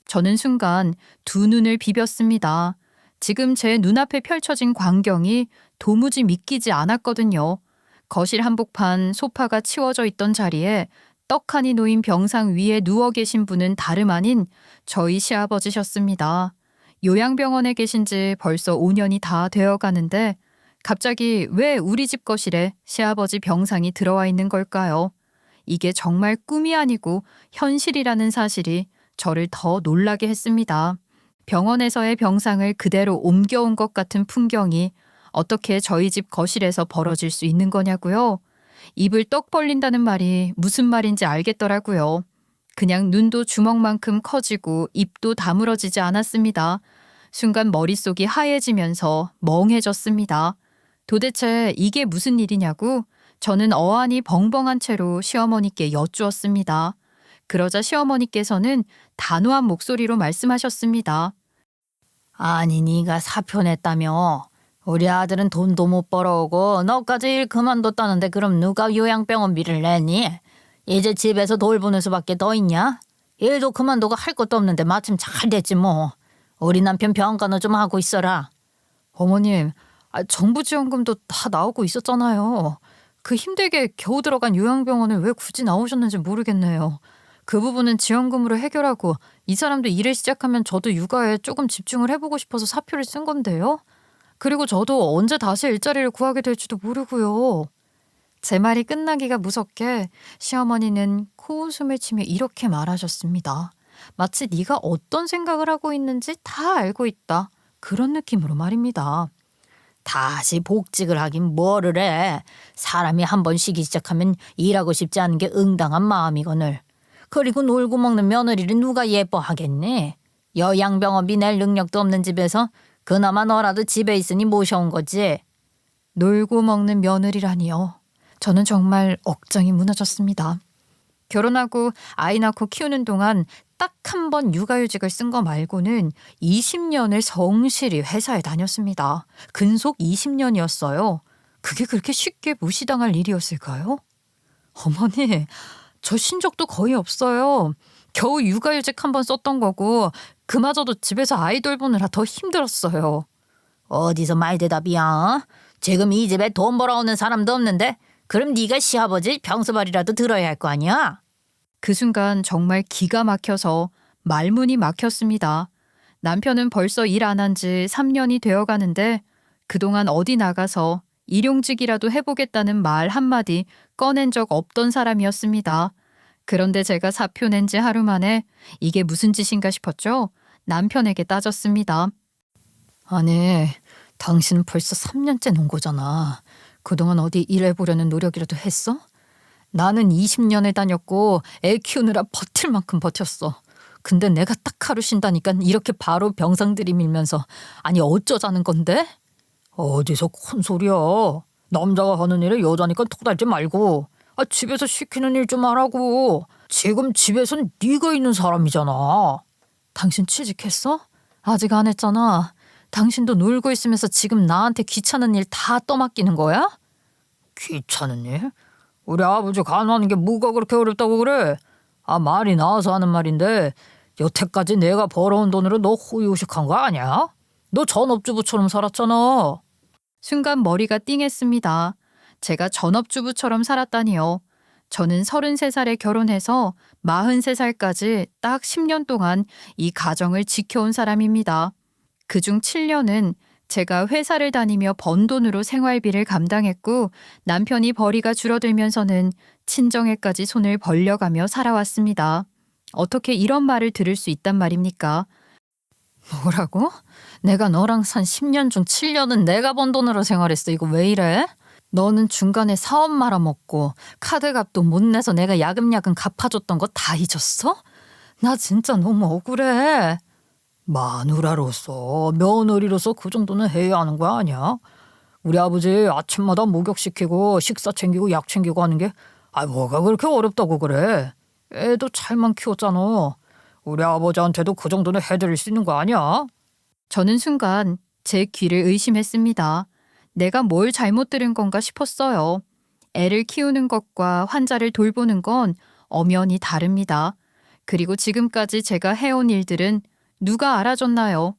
저는 순간 두 눈을 비볐습니다. 지금 제 눈앞에 펼쳐진 광경이 도무지 믿기지 않았거든요. 거실 한복판 소파가 치워져 있던 자리에 떡하니 놓인 병상 위에 누워 계신 분은 다름 아닌 저희 시아버지셨습니다. 요양병원에 계신 지 벌써 5년이 다 되어 가는데 갑자기 왜 우리 집 거실에 시아버지 병상이 들어와 있는 걸까요? 이게 정말 꿈이 아니고 현실이라는 사실이 저를 더 놀라게 했습니다. 병원에서의 병상을 그대로 옮겨온 것 같은 풍경이 어떻게 저희 집 거실에서 벌어질 수 있는 거냐고요? 입을 떡 벌린다는 말이 무슨 말인지 알겠더라고요. 그냥 눈도 주먹만큼 커지고 입도 다물어지지 않았습니다. 순간 머릿속이 하얘지면서 멍해졌습니다. 도대체 이게 무슨 일이냐고 저는 어안이 벙벙한 채로 시어머니께 여쭈었습니다. 그러자 시어머니께서는 단호한 목소리로 말씀하셨습니다. 아니 네가 사표 냈다며. 우리 아들은 돈도 못 벌어오고 너까지 일 그만뒀다는데 그럼 누가 요양병원비를 내니? 이제 집에서 돌보는 수밖에 더 있냐? 일도 그만두고 할 것도 없는데 마침 잘 됐지 뭐. 우리 남편 병간호 좀 하고 있어라. 어머님, 정부 지원금도 다 나오고 있었잖아요. 그 힘들게 겨우 들어간 요양병원을 왜 굳이 나오셨는지 모르겠네요. 그 부분은 지원금으로 해결하고 이 사람도 일을 시작하면 저도 육아에 조금 집중을 해보고 싶어서 사표를 쓴 건데요. 그리고 저도 언제 다시 일자리를 구하게 될지도 모르고요. 제 말이 끝나기가 무섭게 시어머니는 코웃음을 치며 이렇게 말하셨습니다. 마치 네가 어떤 생각을 하고 있는지 다 알고 있다. 그런 느낌으로 말입니다. 다시 복직을 하긴 뭐를 해. 사람이 한 번 쉬기 시작하면 일하고 싶지 않은 게 응당한 마음이거늘. 그리고 놀고 먹는 며느리를 누가 예뻐하겠니? 요양병원비 낼 능력도 없는 집에서 그나마 너라도 집에 있으니 모셔온 거지. 놀고 먹는 며느리라니요. 저는 정말 억장이 무너졌습니다. 결혼하고 아이 낳고 키우는 동안 딱 한 번 육아휴직을 쓴 거 말고는 20년을 성실히 회사에 다녔습니다. 근속 20년이었어요. 그게 그렇게 쉽게 무시당할 일이었을까요? 어머니, 저 쉰 적도 거의 없어요. 겨우 육아휴직 한 번 썼던 거고 그마저도 집에서 아이 돌보느라 더 힘들었어요. 어디서 말대답이야? 지금 이 집에 돈 벌어오는 사람도 없는데 그럼 네가 시아버지 병서발이라도 들어야 할 거 아니야? 그 순간 정말 기가 막혀서 말문이 막혔습니다. 남편은 벌써 일 안 한 지 3년이 되어 가는데 그동안 어디 나가서 일용직이라도 해보겠다는 말 한마디 꺼낸 적 없던 사람이었습니다. 그런데 제가 사표 낸 지 하루 만에 이게 무슨 짓인가 싶었죠? 남편에게 따졌습니다. 아니, 당신은 벌써 3년째 논 거잖아. 그동안 어디 일해보려는 노력이라도 했어? 나는 20년을 다녔고 애 키우느라 버틸 만큼 버텼어. 근데 내가 딱 하루 쉰다니까 이렇게 바로 병상 들이밀면서 아니 어쩌자는 건데? 어디서 큰 소리야. 남자가 하는 일에 여자니까 토달지 말고. 집에서 시키는 일 좀 하라고. 지금 집에선 네가 있는 사람이잖아. 당신 취직했어? 아직 안 했잖아. 당신도 놀고 있으면서 지금 나한테 귀찮은 일 다 떠맡기는 거야? 귀찮은 일? 우리 아버지 간호하는 게 뭐가 그렇게 어렵다고 그래? 말이 나와서 하는 말인데 여태까지 내가 벌어온 돈으로 너 호의호식한 거 아니야? 너 전업주부처럼 살았잖아. 순간 머리가 띵했습니다. 제가 전업주부처럼 살았다니요. 저는 33살에 결혼해서 43살까지 딱 10년 동안 이 가정을 지켜온 사람입니다. 그중 7년은 제가 회사를 다니며 번 돈으로 생활비를 감당했고 남편이 벌이가 줄어들면서는 친정에까지 손을 벌려가며 살아왔습니다. 어떻게 이런 말을 들을 수 있단 말입니까? 뭐라고? 내가 너랑 산 10년 중 7년은 내가 번 돈으로 생활했어. 이거 왜 이래? 너는 중간에 사업 말아먹고 카드값도 못 내서 내가 야금야금 갚아줬던 거 다 잊었어? 나 진짜 너무 억울해. 마누라로서 며느리로서 그 정도는 해야 하는 거 아니야? 우리 아버지 아침마다 목욕시키고 식사 챙기고 약 챙기고 하는 게 뭐가 그렇게 어렵다고 그래? 애도 잘만 키웠잖아. 우리 아버지한테도 그 정도는 해드릴 수 있는 거 아니야? 저는 순간 제 귀를 의심했습니다. 내가 뭘 잘못 들은 건가 싶었어요. 애를 키우는 것과 환자를 돌보는 건 엄연히 다릅니다. 그리고 지금까지 제가 해온 일들은 누가 알아줬나요?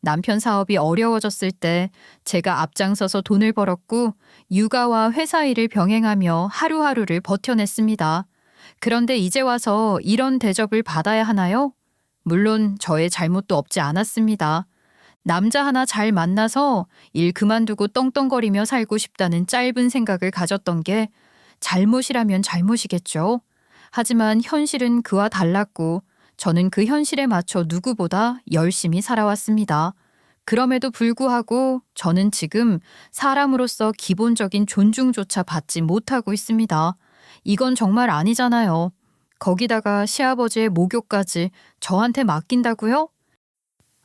남편 사업이 어려워졌을 때 제가 앞장서서 돈을 벌었고 육아와 회사 일을 병행하며 하루하루를 버텨냈습니다. 그런데 이제 와서 이런 대접을 받아야 하나요? 물론 저의 잘못도 없지 않았습니다. 남자 하나 잘 만나서 일 그만두고 떵떵거리며 살고 싶다는 짧은 생각을 가졌던 게 잘못이라면 잘못이겠죠. 하지만 현실은 그와 달랐고 저는 그 현실에 맞춰 누구보다 열심히 살아왔습니다. 그럼에도 불구하고 저는 지금 사람으로서 기본적인 존중조차 받지 못하고 있습니다. 이건 정말 아니잖아요. 거기다가 시아버지의 모교까지 저한테 맡긴다고요?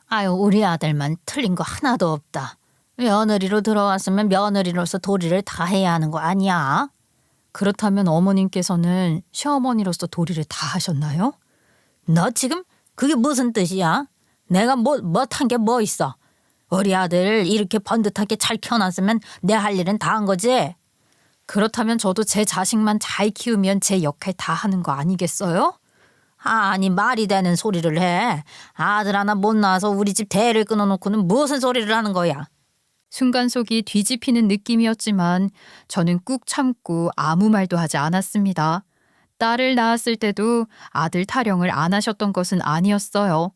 아유, 우리 아들만 틀린 거 하나도 없다. 며느리로 들어왔으면 며느리로서 도리를 다 해야 하는 거 아니야? 그렇다면 어머님께서는 시어머니로서 도리를 다 하셨나요? 너 지금 그게 무슨 뜻이야? 내가 못한 게 뭐 있어? 우리 아들 이렇게 번듯하게 잘 키워놨으면 내 할 일은 다 한 거지? 그렇다면 저도 제 자식만 잘 키우면 제 역할 다 하는 거 아니겠어요? 아니, 말이 되는 소리를 해. 아들 하나 못 낳아서 우리 집 대를 끊어놓고는 무슨 소리를 하는 거야? 순간 속이 뒤집히는 느낌이었지만 저는 꾹 참고 아무 말도 하지 않았습니다. 딸을 낳았을 때도 아들 타령을 안 하셨던 것은 아니었어요.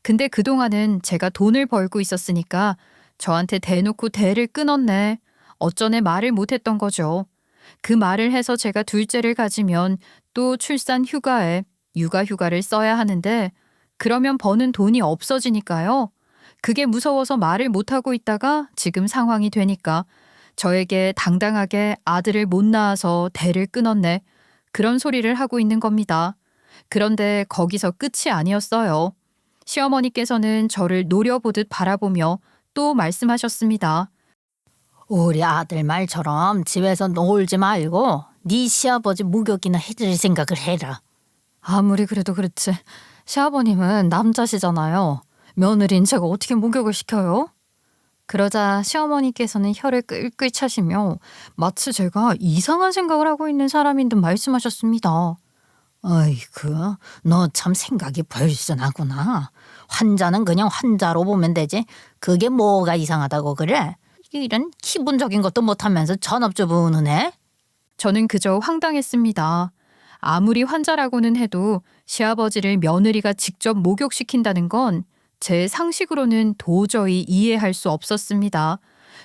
근데 그동안은 제가 돈을 벌고 있었으니까 저한테 대놓고 대를 끊었네. 어쩌네 말을 못했던 거죠. 그 말을 해서 제가 둘째를 가지면 또 출산 휴가에 육아 휴가를 써야 하는데 그러면 버는 돈이 없어지니까요. 그게 무서워서 말을 못하고 있다가 지금 상황이 되니까 저에게 당당하게 아들을 못 낳아서 대를 끊었네. 그런 소리를 하고 있는 겁니다. 그런데 거기서 끝이 아니었어요. 시어머니께서는 저를 노려보듯 바라보며 또 말씀하셨습니다. 우리 아들 말처럼 집에서 놀지 말고 네 시아버지 목욕이나 해줄 생각을 해라. 아무리 그래도 그렇지. 시아버님은 남자시잖아요. 며느리인 제가 어떻게 목욕을 시켜요? 그러자 시어머니께서는 혀를 끌끌 차시며 마치 제가 이상한 생각을 하고 있는 사람인 듯 말씀하셨습니다. 어이구, 너 참 생각이 벌슨하구나. 환자는 그냥 환자로 보면 되지. 그게 뭐가 이상하다고 그래? 이런 기본적인 것도 못하면서 전업주부 운운해? 저는 그저 황당했습니다. 아무리 환자라고는 해도 시아버지를 며느리가 직접 목욕시킨다는 건 제 상식으로는 도저히 이해할 수 없었습니다.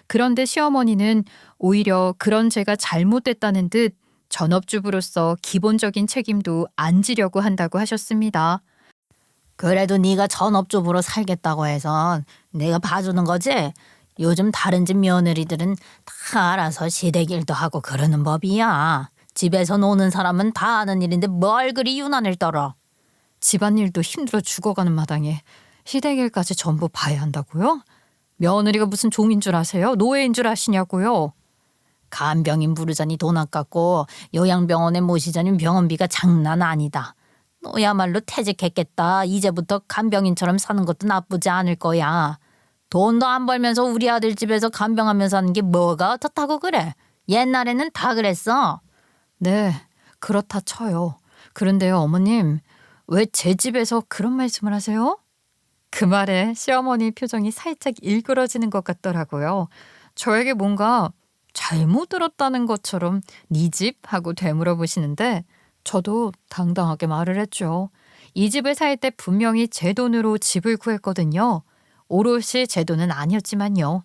그런데 시어머니는 오히려 그런 제가 잘못됐다는 듯 전업주부로서 기본적인 책임도 안 지려고 한다고 하셨습니다. 그래도 네가 전업주부로 살겠다고 해서 내가 봐주는 거지? 요즘 다른 집 며느리들은 다 알아서 시댁 일도 하고 그러는 법이야. 집에서 노는 사람은 다 아는 일인데 뭘 그리 유난을 떨어. 집안일도 힘들어 죽어가는 마당에 시댁일까지 전부 봐야 한다고요? 며느리가 무슨 종인 줄 아세요? 노예인 줄 아시냐고요? 간병인 부르자니 돈 아깝고 요양병원에 모시자니 병원비가 장난 아니다. 너야말로 퇴직했겠다. 이제부터 간병인처럼 사는 것도 나쁘지 않을 거야. 돈도 안 벌면서 우리 아들 집에서 간병하면서 하는 게 뭐가 어떻다고 그래? 옛날에는 다 그랬어. 네, 그렇다 쳐요. 그런데요, 어머님, 왜 제 집에서 그런 말씀을 하세요? 그 말에 시어머니 표정이 살짝 일그러지는 것 같더라고요. 저에게 뭔가 잘못 들었다는 것처럼 네 집? 하고 되물어 보시는데 저도 당당하게 말을 했죠. 이 집을 살 때 분명히 제 돈으로 집을 구했거든요. 오롯이 제 돈은 아니었지만요.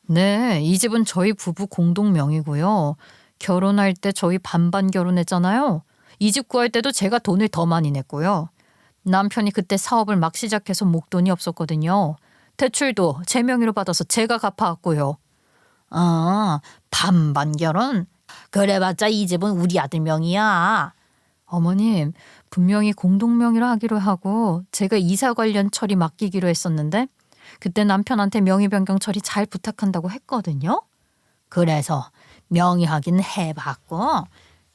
네, 이 집은 저희 부부 공동 명의고요. 결혼할 때 저희 반반 결혼했잖아요. 이 집 구할 때도 제가 돈을 더 많이 냈고요. 남편이 그때 사업을 막 시작해서 목돈이 없었거든요. 대출도 제 명의로 받아서 제가 갚아왔고요. 반반 결혼? 그래봤자 이 집은 우리 아들 명의야. 어머님, 분명히 공동명의로 하기로 하고 제가 이사 관련 처리 맡기기로 했었는데 그때 남편한테 명의 변경 처리 잘 부탁한다고 했거든요. 그래서 명의 확인 해봤고,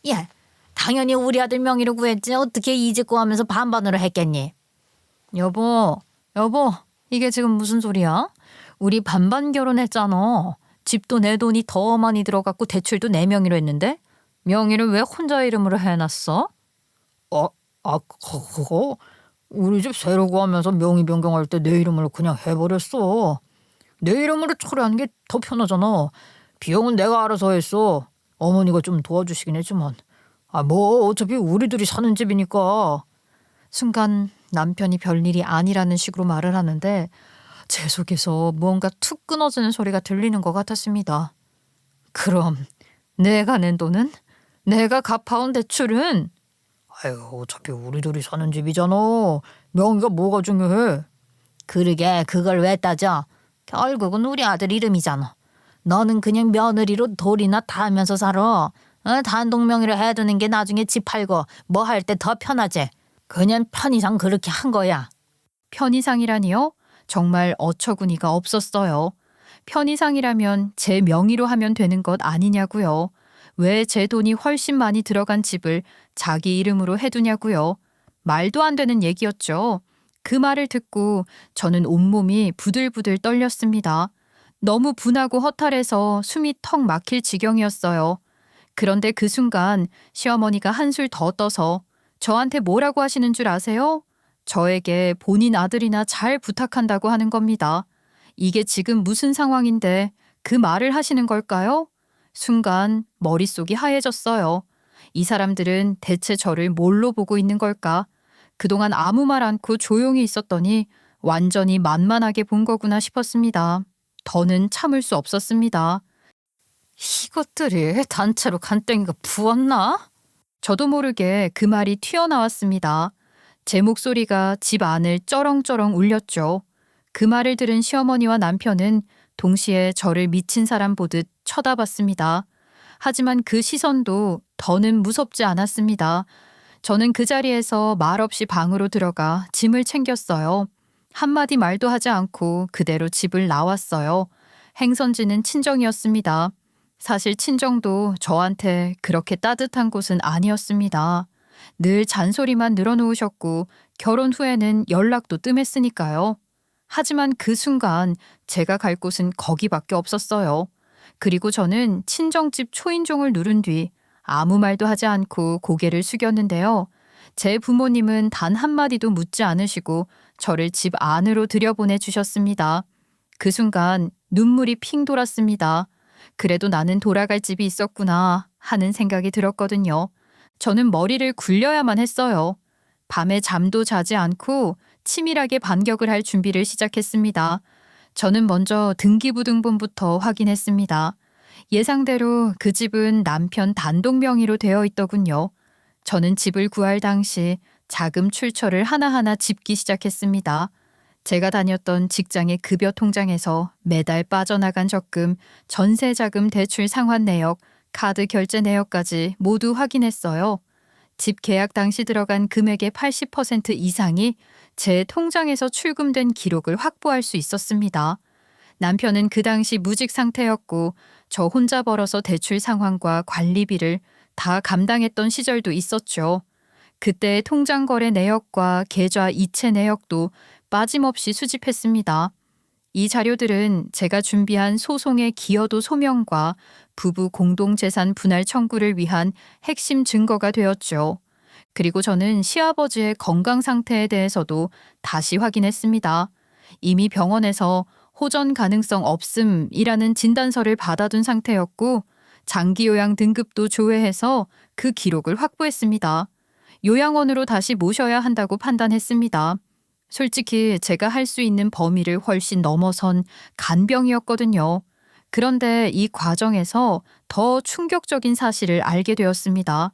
예, 당연히 우리 아들 명의로 구했지. 어떻게 이 집 구하면서 반반으로 했겠니? 여보, 이게 지금 무슨 소리야? 우리 반반 결혼했잖아. 집도 내 돈이 더 많이 들어갔고 대출도 내 명의로 했는데 명의를 왜 혼자 이름으로 해놨어? 그거? 우리 집 새로 구하면서 명의 변경할 때 내 이름으로 그냥 해버렸어. 내 이름으로 처리하는 게 더 편하잖아. 비용은 내가 알아서 했어. 어머니가 좀 도와주시긴 했지만. 뭐 어차피 우리들이 사는 집이니까. 순간 남편이 별일이 아니라는 식으로 말을 하는데 제 속에서 무언가 툭 끊어지는 소리가 들리는 것 같았습니다. 그럼 내가 낸 돈은? 내가 갚아온 대출은? 아유, 어차피 우리 둘이 사는 집이잖아. 명의가 뭐가 중요해? 그러게 그걸 왜 따져? 결국은 우리 아들 이름이잖아. 너는 그냥 며느리로 돌이나 타면서 살아. 단독 명의로 해두는 게 나중에 집 팔고 뭐 할 때 더 편하지. 그냥 편의상 그렇게 한 거야. 편의상이라니요? 정말 어처구니가 없었어요. 편의상이라면 제 명의로 하면 되는 것 아니냐고요. 왜 제 돈이 훨씬 많이 들어간 집을 자기 이름으로 해두냐고요. 말도 안 되는 얘기였죠. 그 말을 듣고 저는 온몸이 부들부들 떨렸습니다. 너무 분하고 허탈해서 숨이 턱 막힐 지경이었어요. 그런데 그 순간 시어머니가 한술 더 떠서 저한테 뭐라고 하시는 줄 아세요? 저에게 본인 아들이나 잘 부탁한다고 하는 겁니다. 이게 지금 무슨 상황인데 그 말을 하시는 걸까요? 순간 머릿속이 하얘졌어요. 이 사람들은 대체 저를 뭘로 보고 있는 걸까? 그동안 아무 말 않고 조용히 있었더니 완전히 만만하게 본 거구나 싶었습니다. 더는 참을 수 없었습니다. 이것들이 단체로 간땡이가 부었나? 저도 모르게 그 말이 튀어나왔습니다. 제 목소리가 집 안을 쩌렁쩌렁 울렸죠. 그 말을 들은 시어머니와 남편은 동시에 저를 미친 사람 보듯 쳐다봤습니다. 하지만 그 시선도 더는 무섭지 않았습니다. 저는 그 자리에서 말없이 방으로 들어가 짐을 챙겼어요. 한마디 말도 하지 않고 그대로 집을 나왔어요. 행선지는 친정이었습니다. 사실 친정도 저한테 그렇게 따뜻한 곳은 아니었습니다. 늘 잔소리만 늘어놓으셨고 결혼 후에는 연락도 뜸했으니까요. 하지만 그 순간 제가 갈 곳은 거기밖에 없었어요. 그리고 저는 친정집 초인종을 누른 뒤 아무 말도 하지 않고 고개를 숙였는데요. 제 부모님은 단 한마디도 묻지 않으시고 저를 집 안으로 들여보내 주셨습니다. 그 순간 눈물이 핑 돌았습니다. 그래도 나는 돌아갈 집이 있었구나 하는 생각이 들었거든요. 저는 머리를 굴려야만 했어요. 밤에 잠도 자지 않고 치밀하게 반격을 할 준비를 시작했습니다. 저는 먼저 등기부등본부터 확인했습니다. 예상대로 그 집은 남편 단독 명의로 되어 있더군요. 저는 집을 구할 당시 자금 출처를 하나하나 짚기 시작했습니다. 제가 다녔던 직장의 급여 통장에서 매달 빠져나간 적금, 전세 자금 대출 상환 내역, 카드 결제 내역까지 모두 확인했어요. 집 계약 당시 들어간 금액의 80% 이상이 제 통장에서 출금된 기록을 확보할 수 있었습니다. 남편은 그 당시 무직 상태였고 저 혼자 벌어서 대출 상환과 관리비를 다 감당했던 시절도 있었죠. 그때의 통장 거래 내역과 계좌 이체 내역도 빠짐없이 수집했습니다. 이 자료들은 제가 준비한 소송의 기여도 소명과 부부 공동재산 분할 청구를 위한 핵심 증거가 되었죠. 그리고 저는 시아버지의 건강 상태에 대해서도 다시 확인했습니다. 이미 병원에서 호전 가능성 없음이라는 진단서를 받아둔 상태였고 장기 요양 등급도 조회해서 그 기록을 확보했습니다. 요양원으로 다시 모셔야 한다고 판단했습니다. 솔직히 제가 할 수 있는 범위를 훨씬 넘어선 간병이었거든요. 그런데 이 과정에서 더 충격적인 사실을 알게 되었습니다.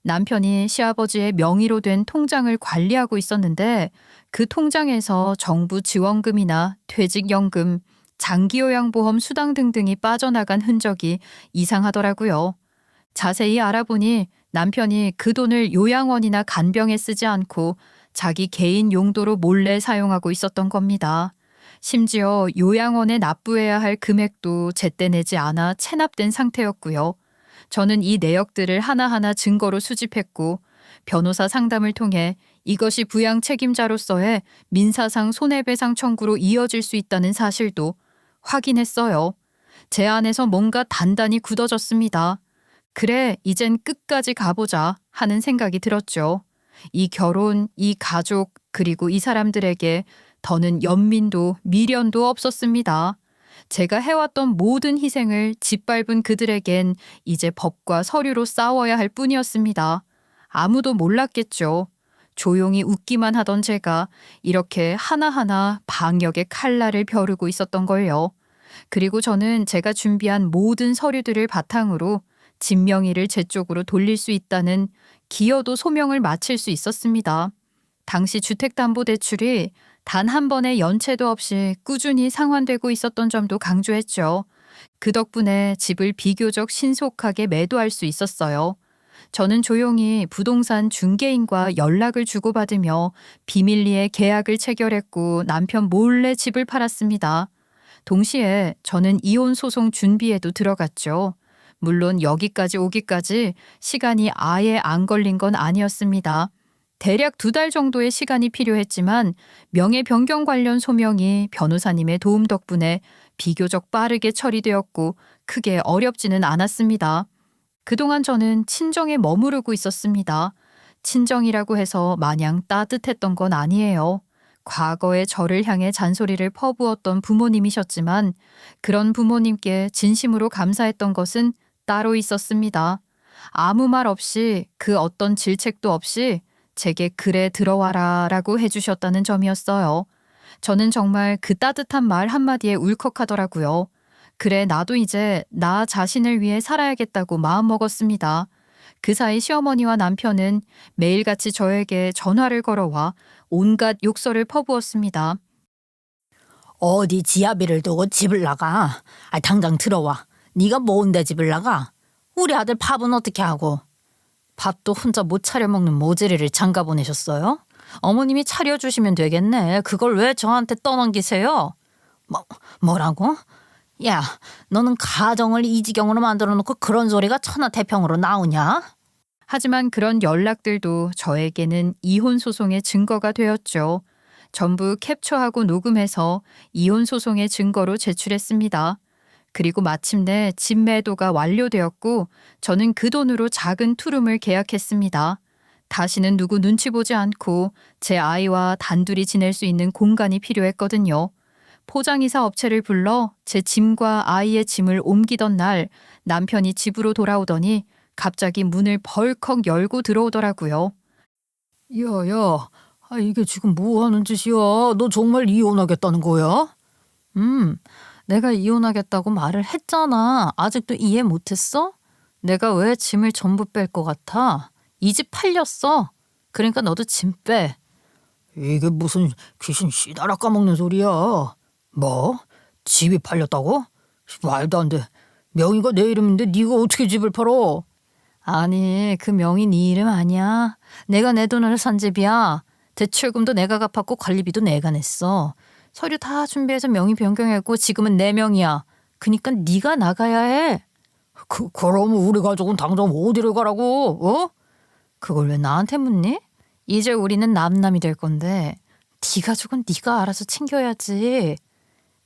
남편이 시아버지의 명의로 된 통장을 관리하고 있었는데 그 통장에서 정부 지원금이나 퇴직연금, 장기요양보험 수당 등등이 빠져나간 흔적이 이상하더라고요. 자세히 알아보니 남편이 그 돈을 요양원이나 간병에 쓰지 않고 자기 개인 용도로 몰래 사용하고 있었던 겁니다. 심지어 요양원에 납부해야 할 금액도 제때 내지 않아 체납된 상태였고요. 저는 이 내역들을 하나하나 증거로 수집했고 변호사 상담을 통해 이것이 부양 책임자로서의 민사상 손해배상 청구로 이어질 수 있다는 사실도 확인했어요. 제 안에서 뭔가 단단히 굳어졌습니다. 그래, 이젠 끝까지 가보자 하는 생각이 들었죠. 이 결혼, 이 가족, 그리고 이 사람들에게 더는 연민도 미련도 없었습니다. 제가 해왔던 모든 희생을 짓밟은 그들에겐 이제 법과 서류로 싸워야 할 뿐이었습니다. 아무도 몰랐겠죠. 조용히 웃기만 하던 제가 이렇게 하나하나 방역의 칼날을 벼르고 있었던 걸요. 그리고 저는 제가 준비한 모든 서류들을 바탕으로 집 명의를 제 쪽으로 돌릴 수 있다는 기여도 소명을 마칠 수 있었습니다. 당시 주택담보대출이 단 한 번의 연체도 없이 꾸준히 상환되고 있었던 점도 강조했죠. 그 덕분에 집을 비교적 신속하게 매도할 수 있었어요. 저는 조용히 부동산 중개인과 연락을 주고받으며 비밀리에 계약을 체결했고 남편 몰래 집을 팔았습니다. 동시에 저는 이혼 소송 준비에도 들어갔죠. 물론 여기까지 오기까지 시간이 아예 안 걸린 건 아니었습니다. 대략 2달 정도의 시간이 필요했지만 명예 변경 관련 소명이 변호사님의 도움 덕분에 비교적 빠르게 처리되었고 크게 어렵지는 않았습니다. 그동안 저는 친정에 머무르고 있었습니다. 친정이라고 해서 마냥 따뜻했던 건 아니에요. 과거에 저를 향해 잔소리를 퍼부었던 부모님이셨지만 그런 부모님께 진심으로 감사했던 것은 따로 있었습니다. 아무 말 없이 그 어떤 질책도 없이 제게 그래 들어와라 라고 해주셨다는 점이었어요. 저는 정말 그 따뜻한 말 한마디에 울컥하더라고요. 그래 나도 이제 나 자신을 위해 살아야겠다고 마음먹었습니다. 그 사이 시어머니와 남편은 매일같이 저에게 전화를 걸어와 온갖 욕설을 퍼부었습니다. 어디 지아비를 두고 집을 나가. 당장 들어와. 네가 뭔데 집을 나가? 우리 아들 밥은 어떻게 하고? 밥도 혼자 못 차려 먹는 모질이를 장가 보내셨어요? 어머님이 차려주시면 되겠네. 그걸 왜 저한테 떠넘기세요? 뭐라고? 야, 너는 가정을 이 지경으로 만들어 놓고 그런 소리가 천하태평으로 나오냐? 하지만 그런 연락들도 저에게는 이혼 소송의 증거가 되었죠. 전부 캡처하고 녹음해서 이혼 소송의 증거로 제출했습니다. 그리고 마침내 집 매도가 완료되었고 저는 그 돈으로 작은 투룸을 계약했습니다. 다시는 누구 눈치 보지 않고 제 아이와 단둘이 지낼 수 있는 공간이 필요했거든요. 포장이사 업체를 불러 제 짐과 아이의 짐을 옮기던 날 남편이 집으로 돌아오더니 갑자기 문을 벌컥 열고 들어오더라고요. 야야, 이게 지금 뭐 하는 짓이야? 너 정말 이혼하겠다는 거야? 내가 이혼하겠다고 말을 했잖아. 아직도 이해 못했어? 내가 왜 짐을 전부 뺄 것 같아? 이 집 팔렸어. 그러니까 너도 짐 빼. 이게 무슨 귀신 씨다라 까먹는 소리야. 뭐? 집이 팔렸다고? 말도 안 돼. 명의가 내 이름인데 네가 어떻게 집을 팔어? 아니, 그 명의 네 이름 아니야. 내가 내 돈으로 산 집이야. 대출금도 내가 갚았고 관리비도 내가 냈어. 서류 다 준비해서 명의 변경했고 지금은 내 명의야. 그니까 네가 나가야 해. 그럼 우리 가족은 당장 어디를 가라고? 어? 그걸 왜 나한테 묻니? 이제 우리는 남남이 될 건데 네 가족은 네가 알아서 챙겨야지.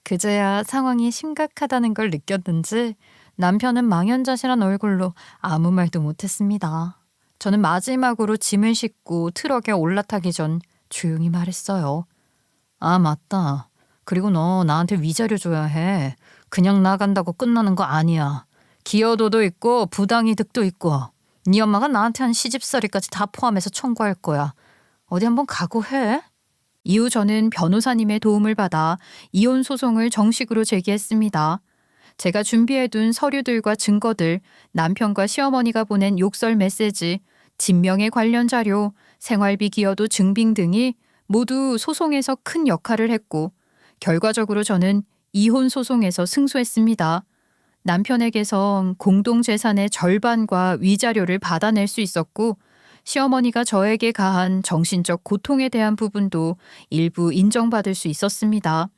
그제야 상황이 심각하다는 걸 느꼈는지 남편은 망연자실한 얼굴로 아무 말도 못했습니다. 저는 마지막으로 짐을 싣고 트럭에 올라타기 전 조용히 말했어요. 아, 맞다. 그리고 너 나한테 위자료 줘야 해. 그냥 나간다고 끝나는 거 아니야. 기여도도 있고 부당이득도 있고 네 엄마가 나한테 한 시집살이까지 다 포함해서 청구할 거야. 어디 한번 각오해. 이후 저는 변호사님의 도움을 받아 이혼 소송을 정식으로 제기했습니다. 제가 준비해둔 서류들과 증거들, 남편과 시어머니가 보낸 욕설 메시지, 진명의 관련 자료, 생활비 기여도 증빙 등이 모두 소송에서 큰 역할을 했고 결과적으로 저는 이혼 소송에서 승소했습니다. 남편에게서 공동재산의 절반과 위자료를 받아낼 수 있었고 시어머니가 저에게 가한 정신적 고통에 대한 부분도 일부 인정받을 수 있었습니다.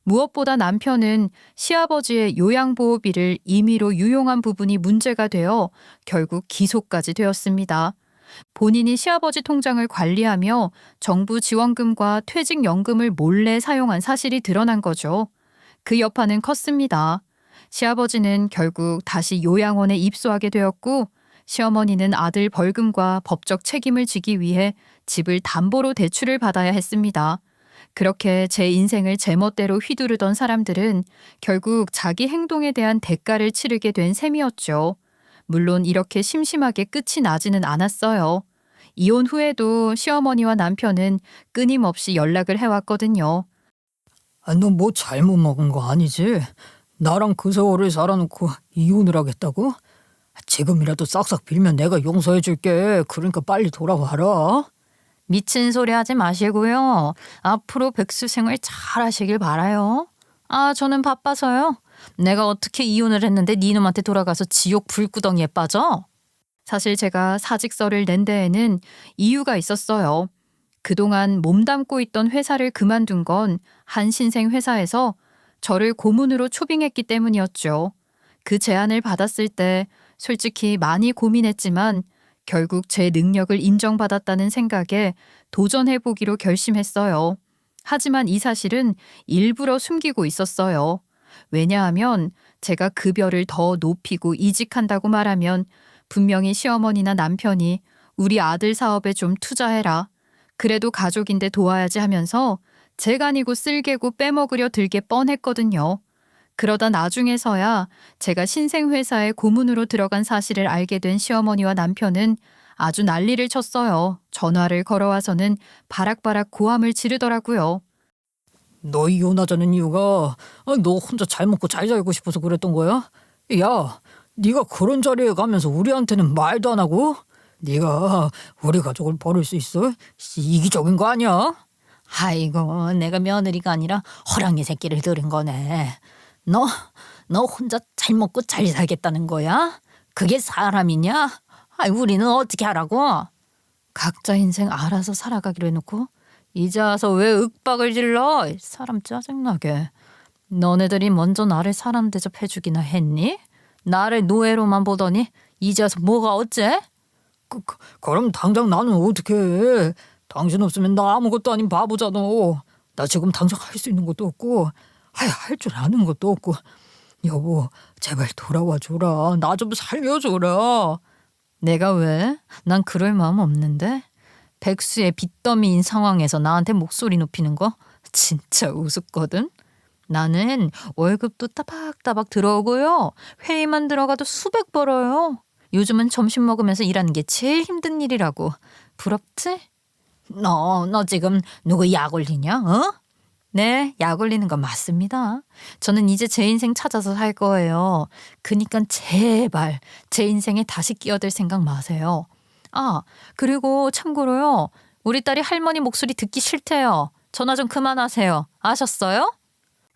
무엇보다 남편은 시아버지의 요양보호비를 임의로 유용한 부분이 문제가 되어 결국 기소까지 되었습니다. 본인이 시아버지 통장을 관리하며 정부 지원금과 퇴직연금을 몰래 사용한 사실이 드러난 거죠. 그 여파는 컸습니다. 시아버지는 결국 다시 요양원에 입소하게 되었고 시어머니는 아들 벌금과 법적 책임을 지기 위해 집을 담보로 대출을 받아야 했습니다. 그렇게 제 인생을 제멋대로 휘두르던 사람들은 결국 자기 행동에 대한 대가를 치르게 된 셈이었죠. 물론 이렇게 심심하게 끝이 나지는 않았어요. 이혼 후에도 시어머니와 남편은 끊임없이 연락을 해왔거든요. 너 뭐 잘못 먹은 거 아니지? 나랑 그 세월을 살아놓고 이혼을 하겠다고? 지금이라도 싹싹 빌면 내가 용서해줄게. 그러니까 빨리 돌아와라. 미친 소리 하지 마시고요. 앞으로 백수 생활 잘 하시길 바라요. 아, 저는 바빠서요. 내가 어떻게 이혼을 했는데 네 놈한테 돌아가서 지옥 불구덩이에 빠져? 사실 제가 사직서를 낸 데에는 이유가 있었어요. 그동안 몸담고 있던 회사를 그만둔 건 한 신생 회사에서 저를 고문으로 초빙했기 때문이었죠. 그 제안을 받았을 때 솔직히 많이 고민했지만 결국 제 능력을 인정받았다는 생각에 도전해보기로 결심했어요. 하지만 이 사실은 일부러 숨기고 있었어요. 왜냐하면 제가 급여를 더 높이고 이직한다고 말하면 분명히 시어머니나 남편이 우리 아들 사업에 좀 투자해라. 그래도 가족인데 도와야지 하면서 재간이고 쓸개고 빼먹으려 들게 뻔했거든요. 그러다 나중에서야 제가 신생회사에 고문으로 들어간 사실을 알게 된 시어머니와 남편은 아주 난리를 쳤어요. 전화를 걸어와서는 바락바락 고함을 지르더라고요. 너 이혼하자는 이유가 너 혼자 잘 먹고 잘 살고 싶어서 그랬던 거야? 야, 네가 그런 자리에 가면서 우리한테는 말도 안 하고? 네가 우리 가족을 버릴 수 있어? 이기적인 거 아니야? 아이고, 내가 며느리가 아니라 호랑이 새끼를 들은 거네. 너 혼자 잘 먹고 잘 살겠다는 거야? 그게 사람이냐? 아이, 우리는 어떻게 하라고? 각자 인생 알아서 살아가기로 해놓고 이제 와서 왜 윽박을 질러? 사람 짜증나게. 너네들이 먼저 나를 사람 대접해주기나 했니? 나를 노예로만 보더니 이제 와서 뭐가 어째? 그럼 당장 나는 어떻게 해? 당신 없으면 나 아무것도 아닌 바보잖아. 나 지금 당장 할 수 있는 것도 없고 할 줄 아는 것도 없고. 여보, 제발 돌아와 줘라. 나 좀 살려줘라. 내가 왜? 난 그럴 마음 없는데. 백수의 빚더미인 상황에서 나한테 목소리 높이는 거 진짜 우습거든. 나는 월급도 따박따박 들어오고요. 회의만 들어가도 수백 벌어요. 요즘은 점심 먹으면서 일하는 게 제일 힘든 일이라고. 부럽지? 너 지금 누구 약 올리냐? 어? 네, 약 올리는 건 맞습니다. 저는 이제 제 인생 찾아서 살 거예요. 그니까 제발 제 인생에 다시 끼어들 생각 마세요. 아, 그리고 참고로요. 우리 딸이 할머니 목소리 듣기 싫대요. 전화 좀 그만하세요. 아셨어요?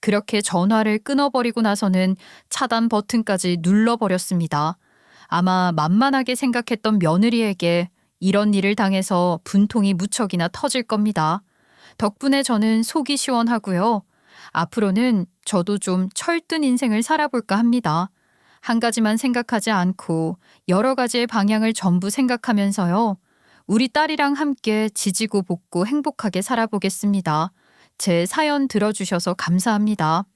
그렇게 전화를 끊어버리고 나서는 차단 버튼까지 눌러버렸습니다. 아마 만만하게 생각했던 며느리에게 이런 일을 당해서 분통이 무척이나 터질 겁니다. 덕분에 저는 속이 시원하고요. 앞으로는 저도 좀 철든 인생을 살아볼까 합니다. 한 가지만 생각하지 않고 여러 가지의 방향을 전부 생각하면서요. 우리 딸이랑 함께 지지고 볶고 행복하게 살아보겠습니다. 제 사연 들어주셔서 감사합니다.